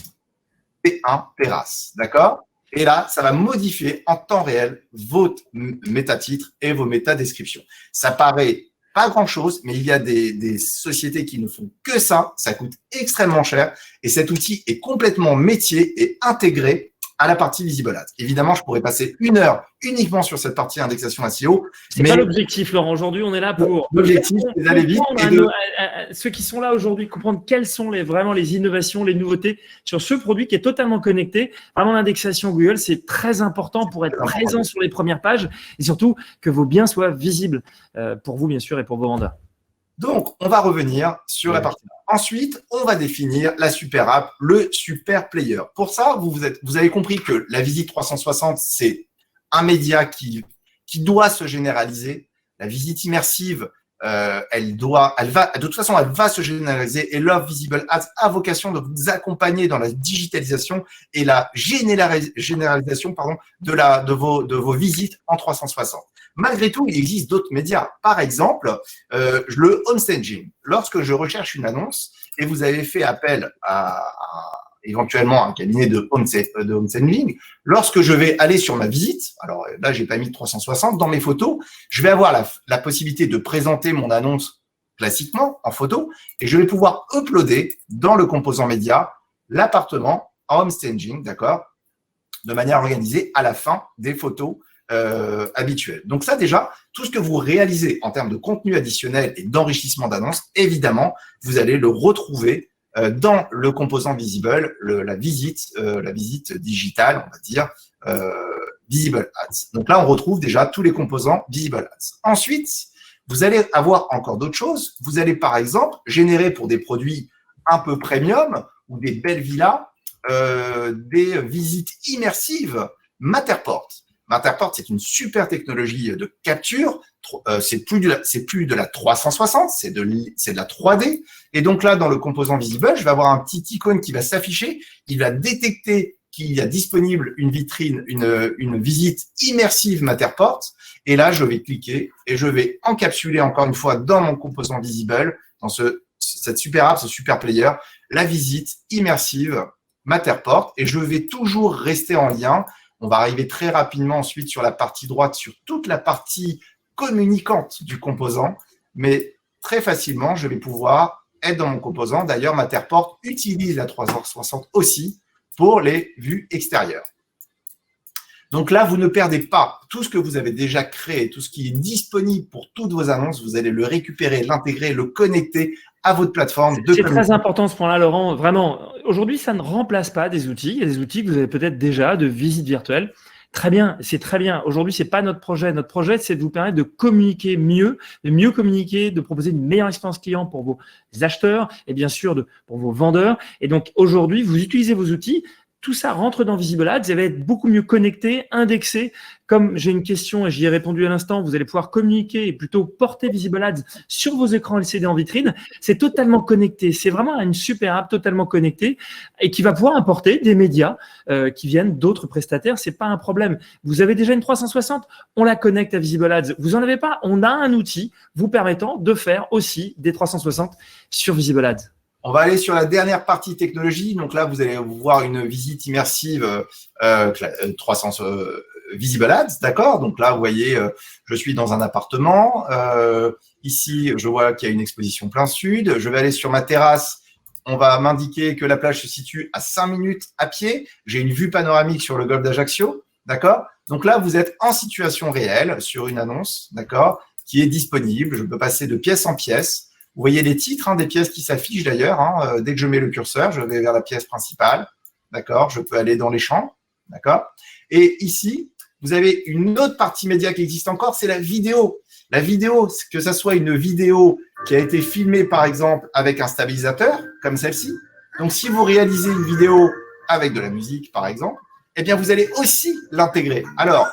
B: T1 terrasse. D'accord? Et là, ça va modifier en temps réel votre métatitre et vos métadescriptions. Ça paraît pas grand-chose, mais il y a des sociétés qui ne font que ça. Ça coûte extrêmement cher et cet outil est complètement métier et intégré à la partie Visible Ads. Évidemment, je pourrais passer 1 heure uniquement sur cette partie indexation SEO.
A: C'est pas l'objectif, Laurent. Aujourd'hui, on est là pour
B: l'objectif, c'est d'aller vite.
A: Ceux qui sont là aujourd'hui, comprendre quelles sont vraiment les innovations, les nouveautés sur ce produit qui est totalement connecté. Vraiment, l'indexation Google, c'est très important pour être présent sur les premières pages et surtout que vos biens soient visibles pour vous, bien sûr, et pour vos vendeurs.
B: Donc, on va revenir sur la partie. Ensuite, on va définir la super app, le super player. Pour ça, vous avez compris que la visite 360, c'est un média qui doit se généraliser. La visite immersive, de toute façon, elle va se généraliser et l'offre Visible Ads a vocation de vous accompagner dans la digitalisation et la généralisation de vos visites en 360. Malgré tout, il existe d'autres médias. Par exemple, le home staging. Lorsque je recherche une annonce et vous avez fait appel à éventuellement un cabinet de home staging, lorsque je vais aller sur ma visite, alors là, j'ai pas mis 360 dans mes photos, je vais avoir la possibilité de présenter mon annonce classiquement en photo et je vais pouvoir uploader dans le composant média l'appartement en home staging, d'accord, de manière organisée à la fin des photos habituel. Donc ça déjà, tout ce que vous réalisez en termes de contenu additionnel et d'enrichissement d'annonces, évidemment, vous allez le retrouver dans le composant Visible, la visite digitale, on va dire, Visible Ads. Donc là, on retrouve déjà tous les composants Visible Ads. Ensuite, vous allez avoir encore d'autres choses. Vous allez par exemple générer pour des produits un peu premium ou des belles villas, des visites immersives Matterport. Matterport, c'est une super technologie de capture. C'est plus de la 360, c'est de la 3D. Et donc là, dans le composant Visible, je vais avoir un petit icône qui va s'afficher. Il va détecter qu'il y a disponible une vitrine, une visite immersive Matterport. Et là, je vais cliquer et je vais encapsuler encore une fois dans mon composant Visible, dans cette super app, ce super player, la visite immersive Matterport. Et je vais toujours rester en lien. On va arriver très rapidement ensuite sur la partie droite, sur toute la partie communicante du composant. Mais très facilement, je vais pouvoir être dans mon composant. D'ailleurs, Matterport utilise la 360 aussi pour les vues extérieures. Donc là, vous ne perdez pas tout ce que vous avez déjà créé, tout ce qui est disponible pour toutes vos annonces. Vous allez le récupérer, l'intégrer, le connecter à votre plateforme.
A: C'est très important ce point-là, Laurent. Vraiment, aujourd'hui, ça ne remplace pas des outils. Il y a des outils que vous avez peut-être déjà de visite virtuelle. Très bien, c'est très bien. Aujourd'hui, c'est pas notre projet. Notre projet, c'est de vous permettre de communiquer mieux, de mieux communiquer, de proposer une meilleure expérience client pour vos acheteurs et bien sûr pour vos vendeurs. Et donc, aujourd'hui, vous utilisez vos outils. Tout ça rentre dans Visible Ads, vous allez être beaucoup mieux connecté, indexé. Comme j'ai une question et j'y ai répondu à l'instant, vous allez pouvoir communiquer et plutôt porter Visible Ads sur vos écrans LCD en vitrine. C'est totalement connecté. C'est vraiment une super app totalement connectée et qui va pouvoir importer des médias qui viennent d'autres prestataires. C'est pas un problème. Vous avez déjà une 360, on la connecte à Visible Ads. Vous en avez pas, on a un outil vous permettant de faire aussi des 360 sur Visible Ads.
B: On va aller sur la dernière partie technologie. Donc là, vous allez voir une visite immersive 300 Visible Ads, d'accord? Donc là, vous voyez, je suis dans un appartement. Ici, je vois qu'il y a une exposition plein sud. Je vais aller sur ma terrasse. On va m'indiquer que la plage se situe à 5 minutes à pied. J'ai une vue panoramique sur le golfe d'Ajaccio, d'accord? Donc là, vous êtes en situation réelle sur une annonce, d'accord, qui est disponible. Je peux passer de pièce en pièce. Vous voyez les titres des pièces qui s'affichent d'ailleurs. Dès que je mets le curseur, je vais vers la pièce principale. D'accord? Je peux aller dans les champs. D'accord? Et ici, vous avez une autre partie média qui existe encore, c'est la vidéo. La vidéo, que ça soit une vidéo qui a été filmée, par exemple, avec un stabilisateur, comme celle-ci. Donc, si vous réalisez une vidéo avec de la musique, par exemple, eh bien, vous allez aussi l'intégrer. Alors,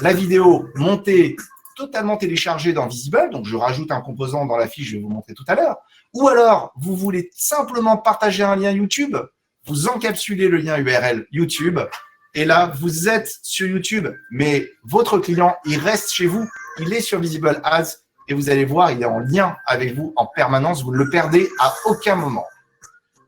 B: la vidéo montée totalement téléchargé dans Visible, donc je rajoute un composant dans la fiche, je vais vous montrer tout à l'heure. Ou alors, vous voulez simplement partager un lien YouTube, vous encapsulez le lien URL YouTube, et là, vous êtes sur YouTube, mais votre client, il reste chez vous, il est sur Visible Ads, et vous allez voir, il est en lien avec vous en permanence, vous ne le perdez à aucun moment.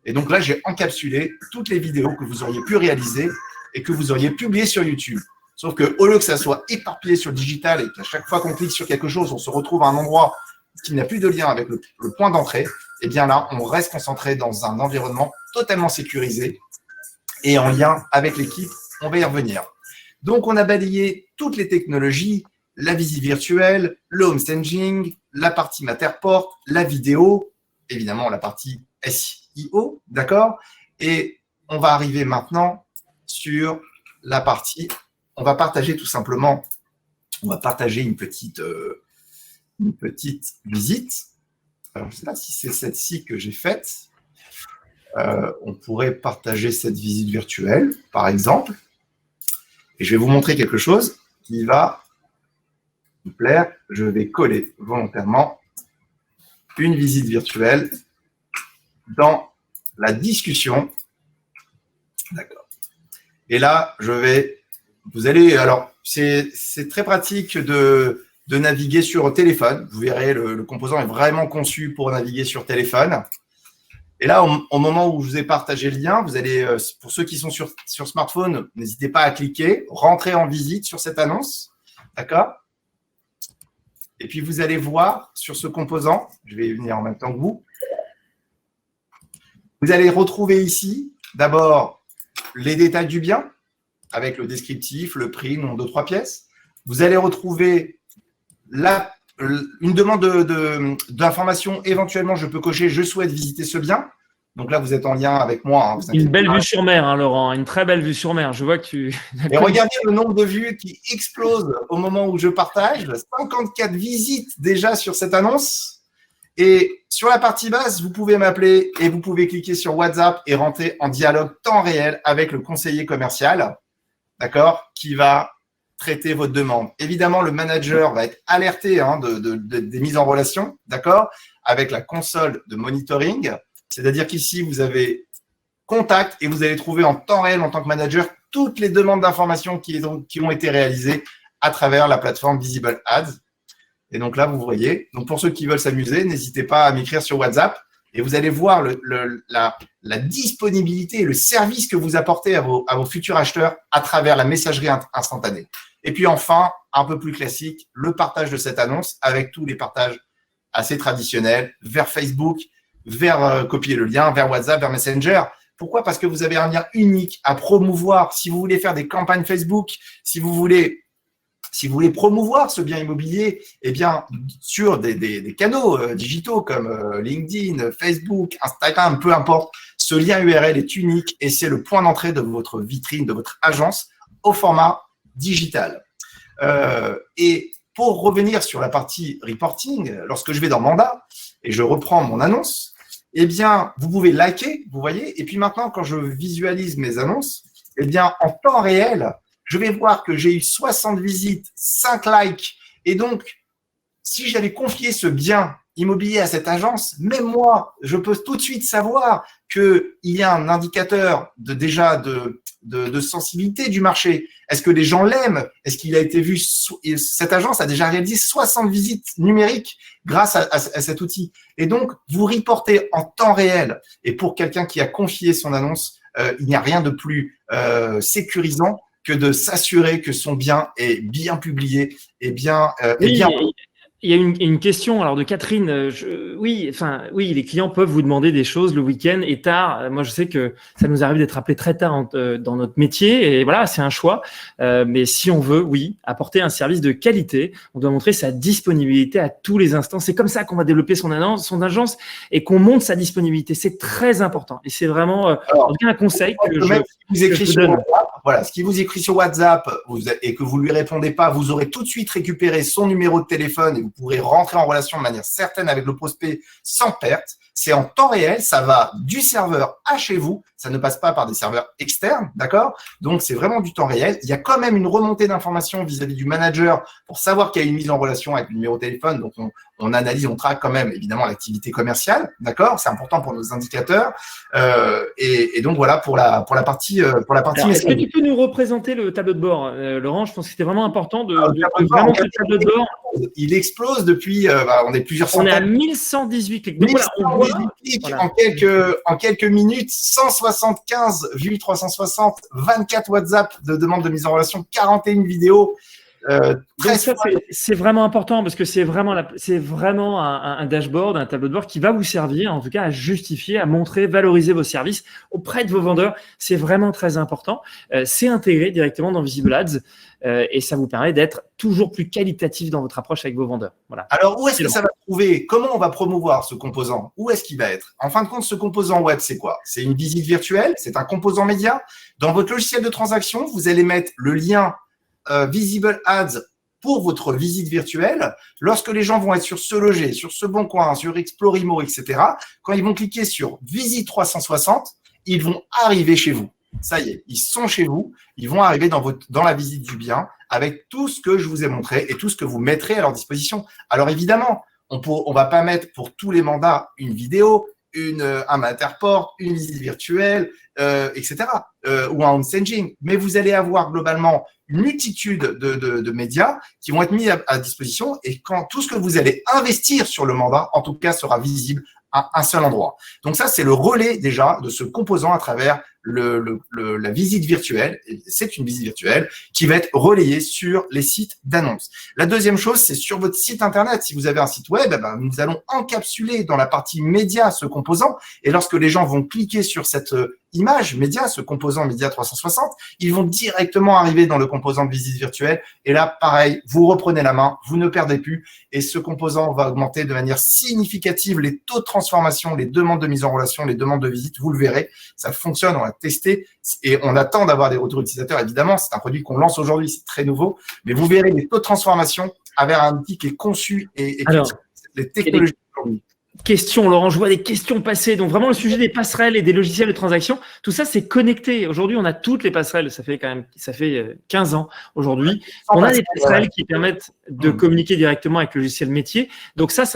B: Et donc là, j'ai encapsulé toutes les vidéos que vous auriez pu réaliser et que vous auriez publiées sur YouTube. Sauf qu'au lieu que ça soit éparpillé sur le digital et qu'à chaque fois qu'on clique sur quelque chose, on se retrouve à un endroit qui n'a plus de lien avec le point d'entrée, eh bien là, on reste concentré dans un environnement totalement sécurisé et en lien avec l'équipe. On va y revenir. Donc, on a balayé toutes les technologies, la visite virtuelle, le home staging, la partie Matterport, la vidéo, évidemment la partie SEO, d'accord? Et on va arriver maintenant sur la partie, on va partager tout simplement, on va partager une petite visite. Alors, je ne sais pas si c'est celle-ci que j'ai faite. On pourrait partager cette visite virtuelle, par exemple. Et je vais vous montrer quelque chose qui va vous plaire. Je vais coller volontairement une visite virtuelle dans la discussion. D'accord. Et là, vous allez, alors, c'est très pratique de naviguer sur téléphone. Vous verrez, le composant est vraiment conçu pour naviguer sur téléphone. Et là, au moment où je vous ai partagé le lien, vous allez, pour ceux qui sont sur smartphone, n'hésitez pas à cliquer, rentrer en visite sur cette annonce. D'accord? Et puis, vous allez voir sur ce composant, je vais y venir en même temps que vous, vous allez retrouver ici, d'abord, les détails du bien, avec le descriptif, le prix, nombre de 3 pièces. Vous allez retrouver une demande d'information. Éventuellement, je peux cocher « Je souhaite visiter ce bien ». Donc là, vous êtes en lien avec moi. Hein,
A: une belle vue sur mer, hein, Laurent. Une très belle vue sur mer. Je vois que tu…
B: Et regardez le nombre de vues qui explose au moment où je partage. 54 visites déjà sur cette annonce. Et sur la partie basse, vous pouvez m'appeler et vous pouvez cliquer sur WhatsApp et rentrer en dialogue temps réel avec le conseiller commercial, d'accord, qui va traiter votre demande. Évidemment, le manager va être alerté des mises en relation, d'accord, avec la console de monitoring. C'est-à-dire qu'ici, vous avez contact et vous allez trouver en temps réel, en tant que manager, toutes les demandes d'informations qui ont été réalisées à travers la plateforme Visible Ads. Et donc là, vous voyez. Donc, pour ceux qui veulent s'amuser, n'hésitez pas à m'écrire sur WhatsApp et vous allez voir la disponibilité et le service que vous apportez à vos futurs acheteurs à travers la messagerie instantanée. Et puis enfin, un peu plus classique, le partage de cette annonce avec tous les partages assez traditionnels vers Facebook, vers copier le lien, vers WhatsApp, vers Messenger. Pourquoi? Parce que vous avez un lien unique à promouvoir. Si vous voulez faire des campagnes Facebook, si vous voulez promouvoir ce bien immobilier, eh bien, sur des canaux digitaux comme LinkedIn, Facebook, Instagram, peu importe, ce lien URL est unique et c'est le point d'entrée de votre vitrine, de votre agence au format digital. Et pour revenir sur la partie reporting, lorsque je vais dans Mandat et je reprends mon annonce, eh bien, vous pouvez liker, vous voyez, et puis maintenant, quand je visualise mes annonces, eh bien, en temps réel, je vais voir que j'ai eu 60 visites, 5 likes. Et donc, si j'avais confié ce bien immobilier à cette agence, même moi, je peux tout de suite savoir qu'il y a un indicateur de sensibilité du marché. Est-ce que les gens l'aiment? Est-ce qu'il a été vu? Cette agence a déjà réalisé 60 visites numériques grâce à cet outil. Et donc, vous reportez en temps réel. Et pour quelqu'un qui a confié son annonce, il n'y a rien de plus sécurisant que de s'assurer que son bien est bien publié et bien.
A: Il y a une question alors de Catherine. Oui, les clients peuvent vous demander des choses le week-end et tard. Moi, je sais que ça nous arrive d'être appelés très tard dans notre métier et voilà, c'est un choix. Mais si on veut, oui, apporter un service de qualité, on doit montrer sa disponibilité à tous les instants. C'est comme ça qu'on va développer son agence et qu'on montre sa disponibilité. C'est très important et c'est vraiment en tout cas un conseil que je donne.
B: Voilà, ce qui vous écrit sur WhatsApp et que vous lui répondez pas, vous aurez tout de suite récupéré son numéro de téléphone et vous pourrez rentrer en relation de manière certaine avec le prospect sans perte. C'est en temps réel, ça va du serveur à chez vous, ça ne passe pas par des serveurs externes, d'accord? Donc, c'est vraiment du temps réel. Il y a quand même une remontée d'informations vis-à-vis du manager pour savoir qu'il y a une mise en relation avec le numéro de téléphone. Donc, on analyse, on traque quand même, évidemment, l'activité commerciale, d'accord? C'est important pour nos indicateurs. Et donc, voilà pour la partie
A: Est-ce que tu peux nous représenter le tableau de bord, Laurent? Je pense que c'était vraiment important de vraiment ce tableau de bord.
B: Il explose depuis, on est plusieurs centaines.
A: On est à 1118 clics. Donc, voilà, on voit,
B: en quelques minutes, 175 vues 360, 24 WhatsApp de demande de mise en relation, 41 vidéos.
A: C'est vraiment important parce que c'est vraiment un dashboard, un tableau de bord qui va vous servir en tout cas à justifier, à montrer, valoriser vos services auprès de vos vendeurs. C'est vraiment très important. C'est intégré directement dans Visible Ads et ça vous permet d'être toujours plus qualitatif dans votre approche avec vos vendeurs. Voilà.
B: Alors, où est-ce que ça va trouver? Comment on va promouvoir ce composant? Où est-ce qu'il va être? En fin de compte, ce composant web, c'est quoi? C'est une visite virtuelle, c'est un composant média. Dans votre logiciel de transaction, vous allez mettre le lien Visible Ads pour votre visite virtuelle. Lorsque les gens vont être sur Se Loger, sur Ce Bon Coin, sur Explorimo, etc., quand ils vont cliquer sur Visite 360, ils vont arriver chez vous. Ça y est, ils sont chez vous, ils vont arriver dans la visite du bien avec tout ce que je vous ai montré et tout ce que vous mettrez à leur disposition. Alors évidemment, on va pas mettre pour tous les mandats une vidéo, un Matterport, une visite virtuelle, etc., ou un home staging. Mais vous allez avoir globalement une multitude de médias qui vont être mis à disposition et quand tout ce que vous allez investir sur le mandat, en tout cas, sera visible à un seul endroit. Donc ça, c'est le relais déjà de ce composant à travers la visite virtuelle. C'est une visite virtuelle qui va être relayée sur les sites d'annonces. La deuxième chose, c'est sur votre site internet. Si vous avez un site web, nous allons encapsuler dans la partie média ce composant. Et lorsque les gens vont cliquer sur cette image média, ce composant média 360, ils vont directement arriver dans le composant de visite virtuelle. Et là, pareil, vous reprenez la main, vous ne perdez plus. Et ce composant va augmenter de manière significative les taux de transformation, les demandes de mise en relation, les demandes de visite. Vous le verrez, ça fonctionne, on l'a testé et on attend d'avoir des retours utilisateurs. Évidemment, c'est un produit qu'on lance aujourd'hui, c'est très nouveau. Mais vous verrez les taux de transformation avec un outil qui est conçu et qui les technologies aujourd'hui.
A: Questions, Laurent, je vois des questions passer. Donc, vraiment, le sujet des passerelles et des logiciels de transaction, tout ça, c'est connecté. Aujourd'hui, on a toutes les passerelles. Ça fait 15 ans aujourd'hui. On a des passerelles qui permettent de communiquer directement avec le logiciel métier. Donc, ça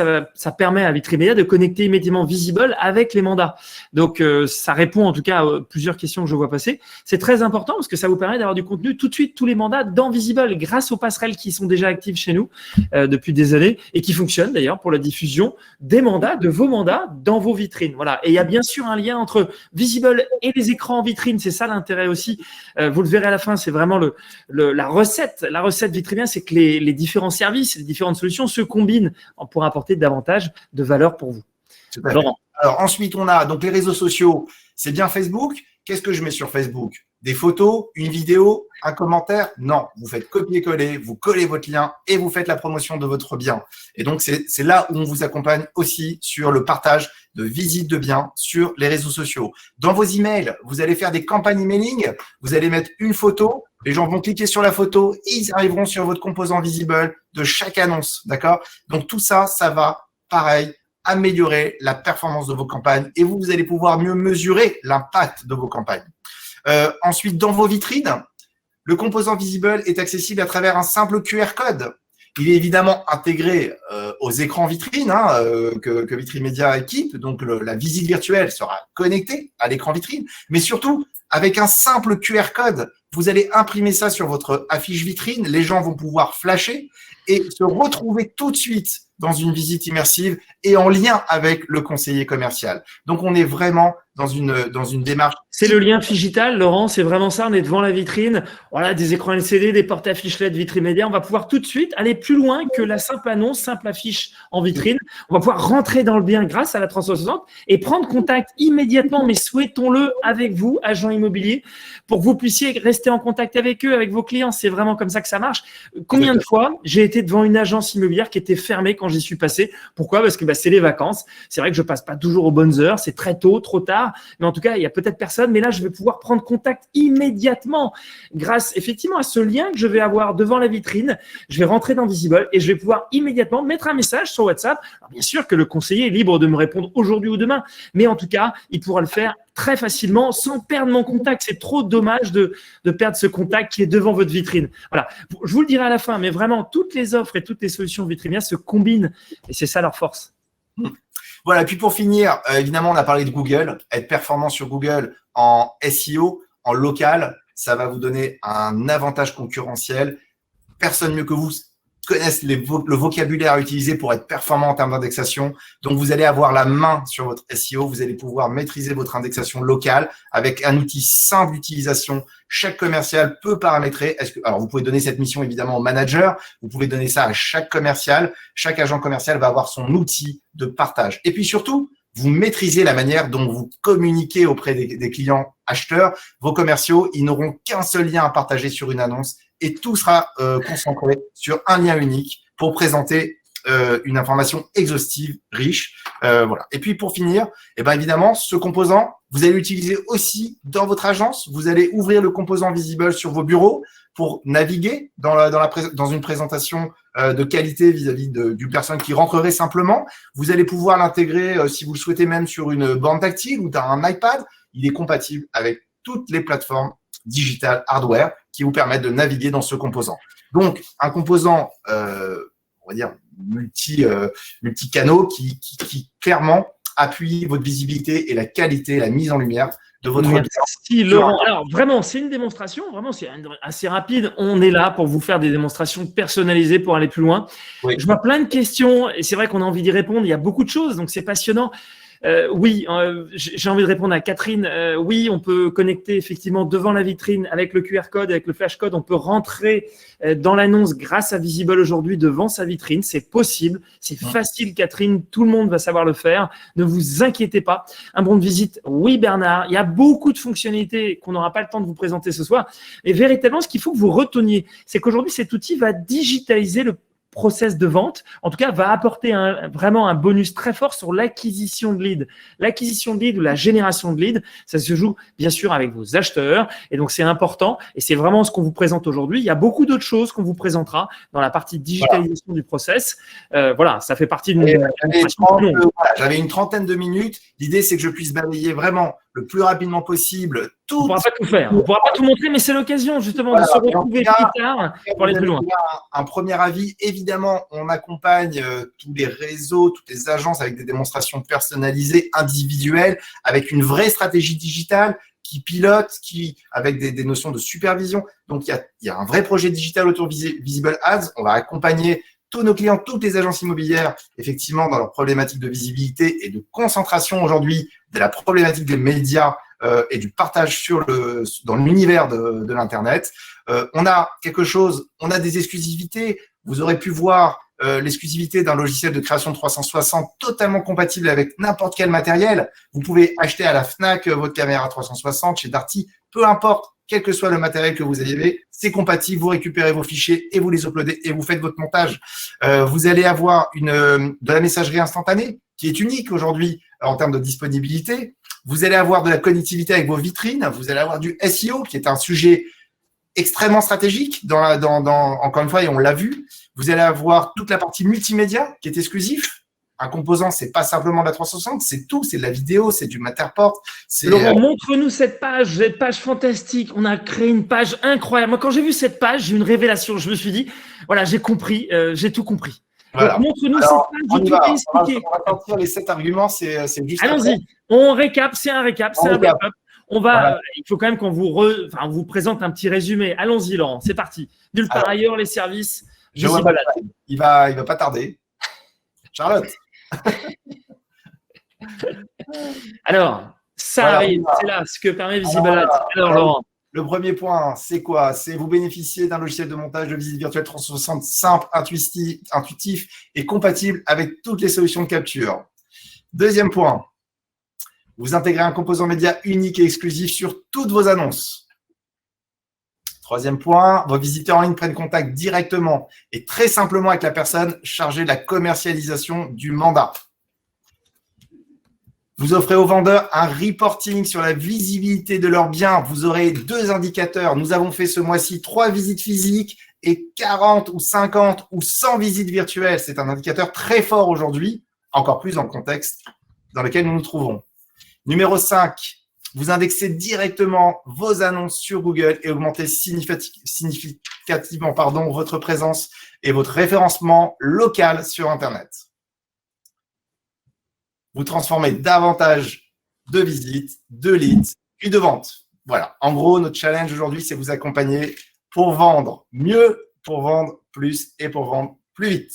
A: permet à Vitrimédia de connecter immédiatement Visible avec les mandats. Donc, ça répond en tout cas à plusieurs questions que je vois passer. C'est très important parce que ça vous permet d'avoir du contenu tout de suite, tous les mandats dans Visible grâce aux passerelles qui sont déjà actives chez nous depuis des années et qui fonctionnent d'ailleurs pour la diffusion des mandats, de vos mandats dans vos vitrines. Voilà. Et il y a bien sûr un lien entre Visible et les écrans en vitrine. C'est ça l'intérêt aussi. Vous le verrez à la fin, c'est vraiment la recette. La recette Vitrimédia, c'est que les différents services, les différentes solutions se combinent pour apporter davantage de valeur pour vous.
B: Alors ensuite, on a donc les réseaux sociaux. C'est bien Facebook. Qu'est-ce que je mets sur Facebook? Des photos, une vidéo, un commentaire? Non, vous faites copier-coller, vous collez votre lien et vous faites la promotion de votre bien. Et donc, c'est là où on vous accompagne aussi sur le partage de visites de biens sur les réseaux sociaux. Dans vos emails, vous allez faire des campagnes emailing, vous allez mettre une photo, les gens vont cliquer sur la photo et ils arriveront sur votre composant Visible de chaque annonce, d'accord? Donc, tout ça, ça va, pareil, améliorer la performance de vos campagnes et vous allez pouvoir mieux mesurer l'impact de vos campagnes. Ensuite, dans vos vitrines, le composant Visible est accessible à travers un simple QR code. Il est évidemment intégré aux écrans vitrines que Vitrimédia équipe. Donc, la visite virtuelle sera connectée à l'écran vitrine. Mais surtout, avec un simple QR code, vous allez imprimer ça sur votre affiche vitrine. Les gens vont pouvoir flasher et se retrouver tout de suite dans une visite immersive et en lien avec le conseiller commercial. Donc, on est vraiment dans une démarche.
A: C'est le lien Figital, Laurent, c'est vraiment ça. On est devant la vitrine. Voilà, des écrans LCD, des porte-affiches LED Vitrimédia. On va pouvoir tout de suite aller plus loin que la simple annonce, simple affiche en vitrine. On va pouvoir rentrer dans le bien grâce à la 360 et prendre contact immédiatement, mais souhaitons-le avec vous, agents immobiliers, pour que vous puissiez rester en contact avec eux, avec vos clients. C'est vraiment comme ça que ça marche. Combien de fois j'ai été devant une agence immobilière qui était fermée quand j'y suis passé? Pourquoi? Parce que c'est les vacances. C'est vrai que je passe pas toujours aux bonnes heures. C'est très tôt, trop tard. Mais en tout cas, il y a peut-être personne. Mais là, je vais pouvoir prendre contact immédiatement grâce effectivement à ce lien que je vais avoir devant la vitrine. Je vais rentrer dans Visible et je vais pouvoir immédiatement mettre un message sur WhatsApp. Alors, bien sûr que le conseiller est libre de me répondre aujourd'hui ou demain. Mais en tout cas, il pourra le faire très facilement sans perdre mon contact. C'est trop dommage de perdre ce contact qui est devant votre vitrine. Voilà. Je vous le dirai à la fin, mais vraiment, toutes les offres et toutes les solutions vitrinières se combinent et c'est ça leur force.
B: Voilà. Puis pour finir, évidemment, on a parlé de Google. Être performant sur Google en SEO, en local, ça va vous donner un avantage concurrentiel. Personne mieux que vous connaissent le vocabulaire à utiliser pour être performant en termes d'indexation. Donc, vous allez avoir la main sur votre SEO. Vous allez pouvoir maîtriser votre indexation locale avec un outil simple d'utilisation. Chaque commercial peut paramétrer. Alors, vous pouvez donner cette mission évidemment au manager. Vous pouvez donner ça à chaque commercial. Chaque agent commercial va avoir son outil de partage. Et puis surtout, vous maîtrisez la manière dont vous communiquez auprès des clients acheteurs. Vos commerciaux, ils n'auront qu'un seul lien à partager sur une annonce et tout sera concentré sur un lien unique pour présenter une information exhaustive, riche. Voilà. Et puis pour finir, évidemment, ce composant, vous allez l'utiliser aussi dans votre agence. Vous allez ouvrir le composant visible sur vos bureaux pour naviguer dans une présentation de qualité vis-à-vis d'une personne qui rentrerait simplement. Vous allez pouvoir l'intégrer, si vous le souhaitez, même sur une bande tactile ou dans un iPad. Il est compatible avec toutes les plateformes digitales hardware qui vous permettent de naviguer dans ce composant. Donc, un composant, on va dire, multi-canaux qui clairement appuie votre visibilité et la qualité, la mise en lumière de votre
A: bien. Merci Laurent. Alors vraiment, c'est une démonstration, vraiment c'est assez rapide. On est là pour vous faire des démonstrations personnalisées pour aller plus loin. Oui. Je vois plein de questions et c'est vrai qu'on a envie d'y répondre. Il y a beaucoup de choses, donc c'est passionnant. Oui, j'ai envie de répondre à Catherine. Oui, on peut connecter effectivement devant la vitrine avec le QR code, avec le flash code. On peut rentrer dans l'annonce grâce à Visible aujourd'hui devant sa vitrine. C'est possible, c'est facile, Catherine. Tout le monde va savoir le faire. Ne vous inquiétez pas. Un bon de visite, oui, Bernard. Il y a beaucoup de fonctionnalités qu'on n'aura pas le temps de vous présenter ce soir. Et véritablement, ce qu'il faut que vous reteniez, c'est qu'aujourd'hui, cet outil va digitaliser le process de vente, en tout cas, va apporter vraiment un bonus très fort sur l'acquisition de leads. L'acquisition de leads ou la génération de leads, ça se joue bien sûr avec vos acheteurs et donc c'est important et c'est vraiment ce qu'on vous présente aujourd'hui. Il y a beaucoup d'autres choses qu'on vous présentera dans la partie digitalisation du process. Voilà, ça fait partie d'une…
B: J'avais une trentaine de minutes. L'idée, c'est que je puisse balayer vraiment le plus rapidement possible tout.
A: On ne pourra pas tout faire, on ne pourra pas tout montrer, mais c'est l'occasion justement de se retrouver plus tard pour aller plus loin.
B: Un premier avis, évidemment, on accompagne tous les réseaux, toutes les agences avec des démonstrations personnalisées, individuelles, avec une vraie stratégie digitale qui pilote, avec des notions de supervision. Donc, il y a un vrai projet digital autour de Visible Ads. On va accompagner tous nos clients, toutes les agences immobilières, effectivement, dans leur problématique de visibilité et de concentration aujourd'hui de la problématique des médias et du partage dans l'univers de l'Internet. On a quelque chose, on a des exclusivités. Vous aurez pu voir l'exclusivité d'un logiciel de création 360 totalement compatible avec n'importe quel matériel. Vous pouvez acheter à la Fnac votre caméra 360, chez Darty, peu importe. Quel que soit le matériel que vous avez, c'est compatible, vous récupérez vos fichiers et vous les uploadez et vous faites votre montage. Vous allez avoir de la messagerie instantanée qui est unique aujourd'hui en termes de disponibilité. Vous allez avoir de la connectivité avec vos vitrines. Vous allez avoir du SEO qui est un sujet extrêmement stratégique encore une fois, et on l'a vu. Vous allez avoir toute la partie multimédia qui est exclusif. Un composant, c'est pas simplement de la 360, c'est tout, c'est de la vidéo, c'est du Matterport.
A: Laurent, montre-nous cette page fantastique. On a créé une page incroyable. Moi, quand j'ai vu cette page, j'ai eu une révélation. Je me suis dit, voilà, j'ai compris, j'ai tout compris.
B: Voilà.
A: Montre-nous cette page.
B: On va sortir les 7 arguments, c'est juste.
A: Allons-y, on récap, c'est un récap, c'est un wrap-up. Il faut quand même qu'on vous présente un petit résumé. Allons-y, Laurent, c'est parti. Nulle part ailleurs, les services.
B: Il va pas tarder. Charlotte.
A: Alors, ça arrive, c'est là ce que permet Visible Ads. Alors, Laurent.
B: Le premier point, c'est quoi? C'est vous bénéficier d'un logiciel de montage de visite virtuelle 360 simple, intuitif et compatible avec toutes les solutions de capture. Deuxième point, vous intégrez un composant média unique et exclusif sur toutes vos annonces. Troisième point, vos visiteurs en ligne prennent contact directement et très simplement avec la personne chargée de la commercialisation du mandat. Vous offrez aux vendeurs un reporting sur la visibilité de leurs biens. Vous aurez 2 indicateurs. Nous avons fait ce mois-ci 3 visites physiques et 40 ou 50 ou 100 visites virtuelles. C'est un indicateur très fort aujourd'hui, encore plus dans le contexte dans lequel nous nous trouvons. Numéro 5, Vous indexez directement vos annonces sur Google et augmentez significativement votre présence et votre référencement local sur Internet. Vous transformez davantage de visites, de leads, puis de ventes. Voilà. En gros, notre challenge aujourd'hui, c'est vous accompagner pour vendre mieux, pour vendre plus et pour vendre plus vite.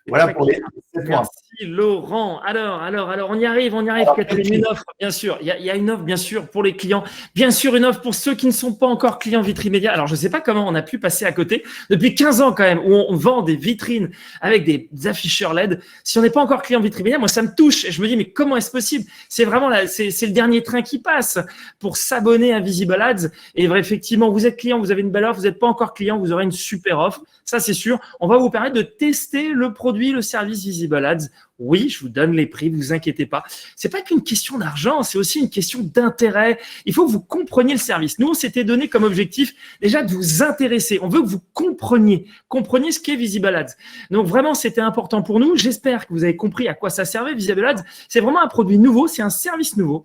B: Voilà pour les 7 points.
A: Merci Laurent. Alors, on y arrive, Catherine. Une offre, bien sûr. Il y a une offre, bien sûr, pour les clients. Bien sûr, une offre pour ceux qui ne sont pas encore clients Vitrimédia. Alors, je ne sais pas comment on a pu passer à côté. Depuis 15 ans, quand même, où on vend des vitrines avec des afficheurs LED. Si on n'est pas encore client Vitrimédia, moi, ça me touche. Et je me dis, mais comment est-ce possible? C'est vraiment c'est le dernier train qui passe pour s'abonner à Visible Ads. Et effectivement, vous êtes client, vous avez une belle offre. Vous n'êtes pas encore client, vous aurez une super offre. Ça, c'est sûr. On va vous permettre de tester le produit, le service Visible Ads. Oui, je vous donne les prix, vous inquiétez pas. C'est pas qu'une question d'argent, c'est aussi une question d'intérêt. Il faut que vous compreniez le service. Nous, on s'était donné comme objectif déjà de vous intéresser. On veut que vous compreniez ce qu'est Visible Ads. Donc vraiment, c'était important pour nous. J'espère que vous avez compris à quoi ça servait Visible Ads. C'est vraiment un produit nouveau, c'est un service nouveau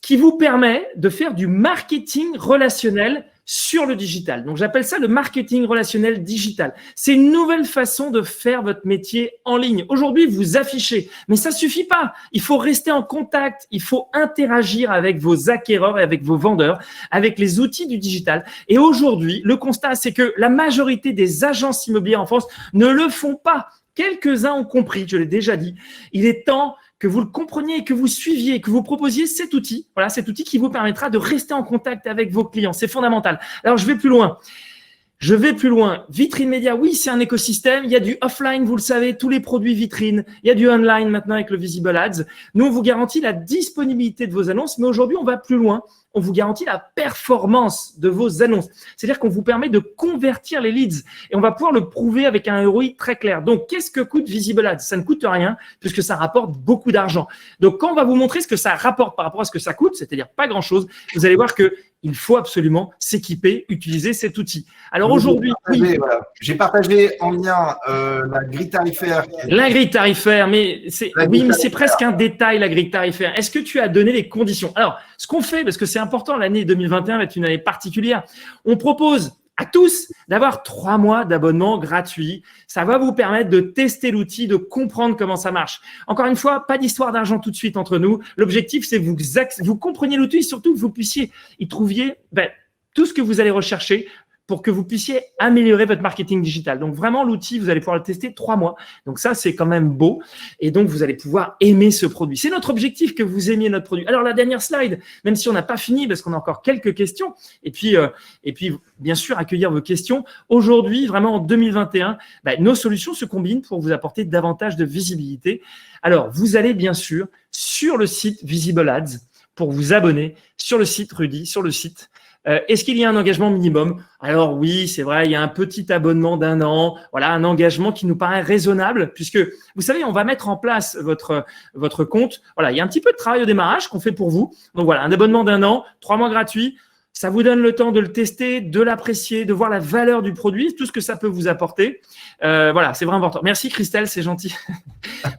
A: qui vous permet de faire du marketing relationnel sur le digital. Donc, j'appelle ça le marketing relationnel digital. C'est une nouvelle façon de faire votre métier en ligne. Aujourd'hui, vous affichez, mais ça suffit pas. Il faut rester en contact. Il faut interagir avec vos acquéreurs et avec vos vendeurs, avec les outils du digital. Et aujourd'hui, le constat, c'est que la majorité des agences immobilières en France ne le font pas. Quelques-uns ont compris, je l'ai déjà dit. Il est temps que vous le compreniez, que vous suiviez, que vous proposiez cet outil. Voilà, cet outil qui vous permettra de rester en contact avec vos clients. C'est fondamental. Alors, je vais plus loin. Vitrimédia, oui, c'est un écosystème. Il y a du offline, vous le savez, tous les produits vitrines. Il y a du online maintenant avec le Visible Ads. Nous, on vous garantit la disponibilité de vos annonces, mais aujourd'hui, on va plus loin. On vous garantit la performance de vos annonces. C'est-à-dire qu'on vous permet de convertir les leads et on va pouvoir le prouver avec un ROI très clair. Donc, qu'est-ce que coûte Visible Ads? Ça ne coûte rien puisque ça rapporte beaucoup d'argent. Donc, quand on va vous montrer ce que ça rapporte par rapport à ce que ça coûte, c'est-à-dire pas grand-chose, vous allez voir qu'il faut absolument s'équiper, utiliser cet outil. Alors aujourd'hui,
B: j'ai partagé en lien la grille tarifaire.
A: La grille tarifaire, mais c'est presque un détail, la grille tarifaire. Est-ce que tu as donné les conditions? Alors, ce qu'on fait, parce que c'est important, l'année 2021 va être une année particulière, on propose à tous d'avoir 3 mois d'abonnement gratuit. Ça va vous permettre de tester l'outil, de comprendre comment ça marche. Encore une fois, pas d'histoire d'argent tout de suite entre nous. L'objectif, c'est que vous compreniez l'outil et surtout que vous puissiez y trouver tout ce que vous allez rechercher pour que vous puissiez améliorer votre marketing digital. Donc vraiment, l'outil, vous allez pouvoir le tester 3 mois. Donc ça, c'est quand même beau. Et donc, vous allez pouvoir aimer ce produit. C'est notre objectif que vous aimiez notre produit. Alors, la dernière slide, même si on n'a pas fini parce qu'on a encore quelques questions. Et puis, bien sûr, accueillir vos questions. Aujourd'hui, vraiment en 2021, nos solutions se combinent pour vous apporter davantage de visibilité. Alors, vous allez bien sûr sur le site Visible Ads pour vous abonner, sur le site Rudy, sur le site. Est-ce qu'il y a un engagement minimum? Alors oui, c'est vrai, il y a un petit abonnement d'1 an. Voilà, un engagement qui nous paraît raisonnable puisque, vous savez, on va mettre en place votre compte. Voilà, il y a un petit peu de travail au démarrage qu'on fait pour vous. Donc voilà, un abonnement d'1 an, 3 mois gratuits. Ça vous donne le temps de le tester, de l'apprécier, de voir la valeur du produit, tout ce que ça peut vous apporter. Voilà, c'est vraiment important. Merci Christelle, c'est gentil.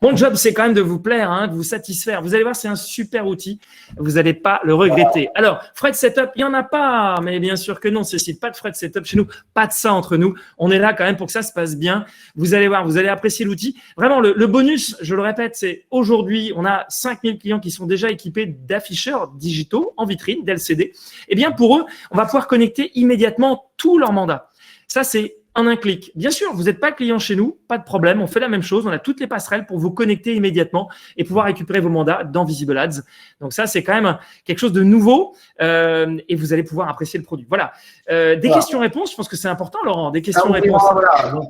A: Mon job, c'est quand même de vous plaire, de vous satisfaire. Vous allez voir, c'est un super outil. Vous n'allez pas le regretter. Alors, frais de setup, il n'y en a pas, mais bien sûr que non, Cécile, pas de frais de setup chez nous, pas de ça entre nous. On est là quand même pour que ça se passe bien. Vous allez voir, vous allez apprécier l'outil. Vraiment, le bonus, je le répète, c'est aujourd'hui, on a 5000 clients qui sont déjà équipés d'afficheurs digitaux en vitrine, d'LCD. Eh bien, pour eux, on va pouvoir connecter immédiatement tous leurs mandats. Ça, c'est en un clic. Bien sûr, vous n'êtes pas client chez nous, pas de problème. On fait la même chose. On a toutes les passerelles pour vous connecter immédiatement et pouvoir récupérer vos mandats dans Visible Ads. Donc ça, c'est quand même quelque chose de nouveau et vous allez pouvoir apprécier le produit. Voilà. Des questions-réponses, je pense que c'est important, Laurent. Des questions-réponses.
B: Voilà. Donc,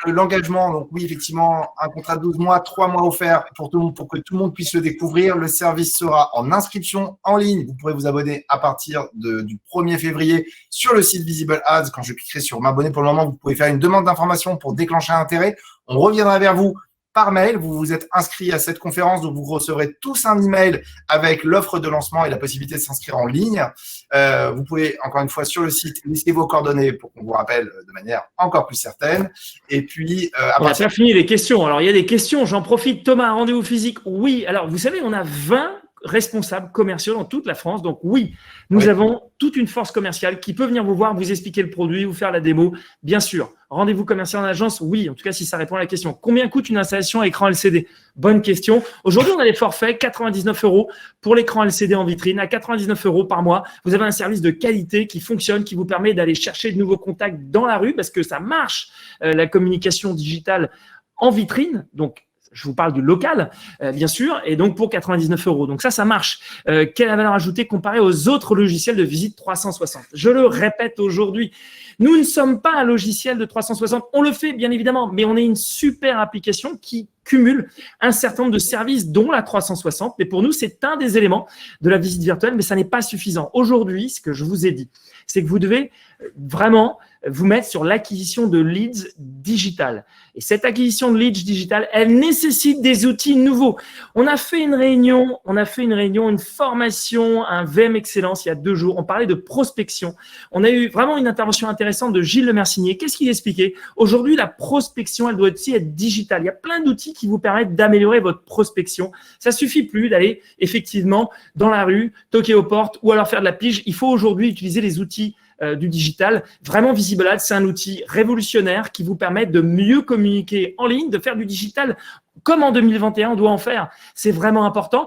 B: l'engagement, donc oui, effectivement, un contrat de 12 mois, 3 mois offerts pour tout le monde, pour que tout le monde puisse le découvrir. Le service sera en inscription en ligne. Vous pourrez vous abonner à partir du 1er février sur le site Visible Ads. Quand je cliquerai sur m'abonner, pour le moment, vous pouvez faire une demande d'information pour déclencher un intérêt. On reviendra vers vous par mail. Vous vous êtes inscrit à cette conférence, donc vous recevrez tous un email avec l'offre de lancement et la possibilité de s'inscrire en ligne. Vous pouvez, encore une fois, sur le site, laisser vos coordonnées pour qu'on vous rappelle de manière encore plus certaine. Et puis,
A: on n'a pas fini les questions. Alors, il y a des questions. J'en profite. Thomas, rendez-vous physique. Oui. Alors, vous savez, on a 20 responsables commerciaux dans toute la France. Donc oui, nous avons toute une force commerciale qui peut venir vous voir, vous expliquer le produit, vous faire la démo. Bien sûr, rendez-vous commercial en agence, oui, en tout cas si ça répond à la question. Combien coûte une installation à écran LCD? Bonne question. Aujourd'hui, on a des forfaits, 99 € pour l'écran LCD en vitrine, à 99 € par mois. Vous avez un service de qualité qui fonctionne, qui vous permet d'aller chercher de nouveaux contacts dans la rue parce que ça marche, la communication digitale en vitrine. Donc, je vous parle du local, bien sûr, et donc pour 99 €. Donc ça marche. Quelle est la valeur ajoutée comparée aux autres logiciels de visite 360? Je le répète aujourd'hui, nous ne sommes pas un logiciel de 360. On le fait, bien évidemment, mais on est une super application qui cumule un certain nombre de services, dont la 360. Mais pour nous, c'est un des éléments de la visite virtuelle, mais ça n'est pas suffisant. Aujourd'hui, ce que je vous ai dit, c'est que vous devez vraiment vous mettre sur l'acquisition de leads digital. Et cette acquisition de leads digital, elle nécessite des outils nouveaux. On a fait une réunion, une formation, un VM Excellence il y a 2 jours. On parlait de prospection. On a eu vraiment une intervention intéressante de Gilles Lemercinier. Qu'est-ce qu'il expliquait? Aujourd'hui, la prospection, elle doit aussi être digitale. Il y a plein d'outils qui vous permettent d'améliorer votre prospection. Ça suffit plus d'aller effectivement dans la rue, toquer aux portes ou alors faire de la pige. Il faut aujourd'hui utiliser les outils du digital. Vraiment, Visible Ads, c'est un outil révolutionnaire qui vous permet de mieux communiquer en ligne, de faire du digital comme en 2021, on doit en faire. C'est vraiment important.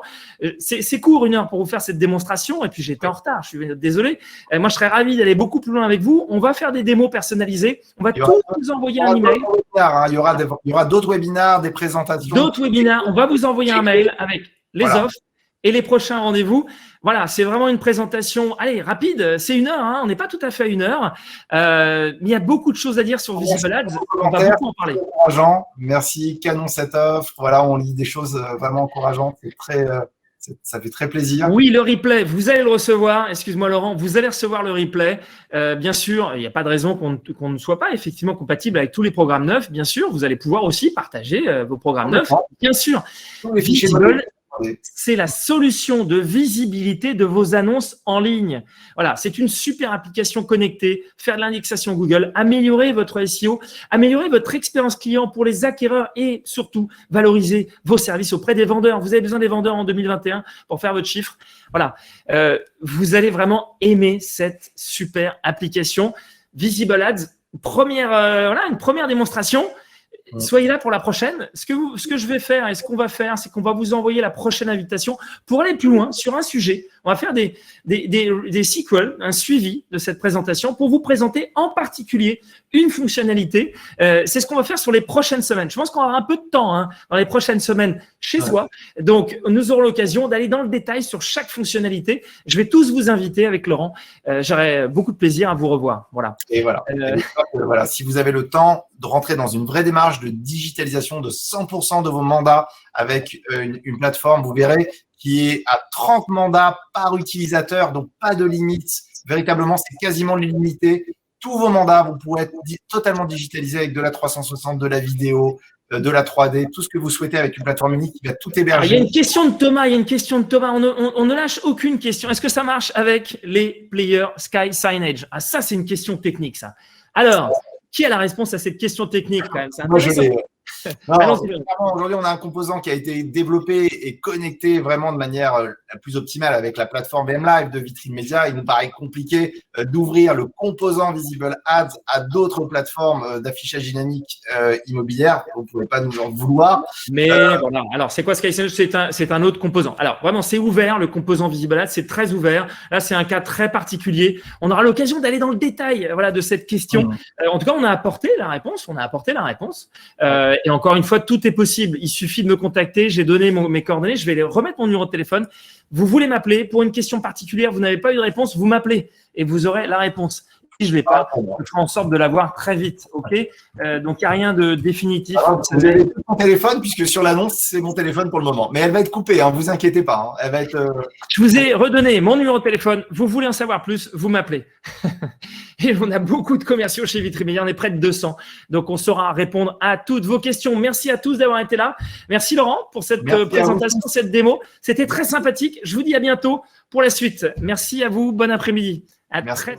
A: C'est court, 1 heure pour vous faire cette démonstration. Et puis, j'étais en retard. Je suis désolé. Moi, je serais ravi d'aller beaucoup plus loin avec vous. On va faire des démos personnalisées. On va tous vous envoyer un email.
B: Il y aura d'autres webinaires, des présentations.
A: D'autres webinaires. On va vous envoyer un mail avec les offres et les prochains rendez-vous. Voilà, c'est vraiment une présentation, allez, rapide, c'est 1 heure, hein, on n'est pas tout à fait à 1 heure, mais il y a beaucoup de choses à dire sur Visible Ads, on va beaucoup en parler.
B: Encourageant, merci, canon cette offre, voilà, on lit des choses vraiment encourageantes, ça fait très plaisir.
A: Oui, le replay, vous allez le recevoir, excuse-moi Laurent, vous allez recevoir le replay, bien sûr, il n'y a pas de raison qu'on ne soit pas effectivement compatible avec tous les programmes neufs, bien sûr, vous allez pouvoir aussi partager vos programmes neufs, bien sûr. Visible, c'est la solution de visibilité de vos annonces en ligne. Voilà, c'est une super application connectée, faire de l'indexation Google, améliorer votre SEO, améliorer votre expérience client pour les acquéreurs et surtout valoriser vos services auprès des vendeurs. Vous avez besoin des vendeurs en 2021 pour faire votre chiffre. Voilà, vous allez vraiment aimer cette super application. Visible Ads, une première démonstration. Soyez là pour la prochaine. Ce que je vais faire et ce qu'on va faire, c'est qu'on va vous envoyer la prochaine invitation pour aller plus loin sur un sujet. On va faire des sequels, un suivi de cette présentation pour vous présenter en particulier une fonctionnalité. C'est ce qu'on va faire sur les prochaines semaines. Je pense qu'on aura un peu de temps dans les prochaines semaines chez soi. Donc, nous aurons l'occasion d'aller dans le détail sur chaque fonctionnalité. Je vais tous vous inviter avec Laurent. J'aurai beaucoup de plaisir à vous revoir. Voilà.
B: Et voilà, si vous avez le temps de rentrer dans une vraie démarche de digitalisation de 100% de vos mandats avec une plateforme, vous verrez, qui est à 30 mandats par utilisateur, donc pas de limite. Véritablement, c'est quasiment illimité. Tous vos mandats, vous pourrez être totalement digitalisés avec de la 360, de la vidéo, de la 3D, tout ce que vous souhaitez avec une plateforme unique qui va tout héberger.
A: Alors, il y a une question de Thomas, on ne lâche aucune question. Est-ce que ça marche avec les Player Sky Signage? Ah, ça, c'est une question technique, ça. Alors, qui a la réponse à cette question technique quand même?
B: Moi, aujourd'hui, on a un composant qui a été développé et connecté vraiment de manière la plus optimale avec la plateforme VMLive de Vitrine Média. Il nous paraît compliqué d'ouvrir le composant Visible Ads à d'autres plateformes d'affichage dynamique immobilière. Vous ne pouvez pas nous en vouloir.
A: Mais voilà. Alors, c'est quoi SkySignage? C'est un autre composant. Alors, vraiment, c'est ouvert. Le composant Visible Ads, c'est très ouvert. Là, c'est un cas très particulier. On aura l'occasion d'aller dans le détail de cette question. En tout cas, on a apporté la réponse. Et encore une fois, tout est possible. Il suffit de me contacter. J'ai donné mes coordonnées. Je vais remettre mon numéro de téléphone. Vous voulez m'appeler pour une question particulière, vous n'avez pas eu de réponse, vous m'appelez et vous aurez la réponse. Si je ne l'ai pas, je ferai en sorte de l'avoir très vite. Ok. Donc, il n'y a rien de définitif.
B: Vous avez mon téléphone, puisque sur l'annonce, c'est mon téléphone pour le moment. Mais elle va être coupée, ne vous inquiétez pas. Elle va être,
A: Je vous ai redonné mon numéro de téléphone. Vous voulez en savoir plus, vous m'appelez. Et on a beaucoup de commerciaux chez Vitrine Média. On est près de 200. Donc, on saura répondre à toutes vos questions. Merci à tous d'avoir été là. Merci Laurent pour cette présentation, cette démo. C'était très sympathique. Je vous dis à bientôt pour la suite. Merci à vous. Bon après-midi. À très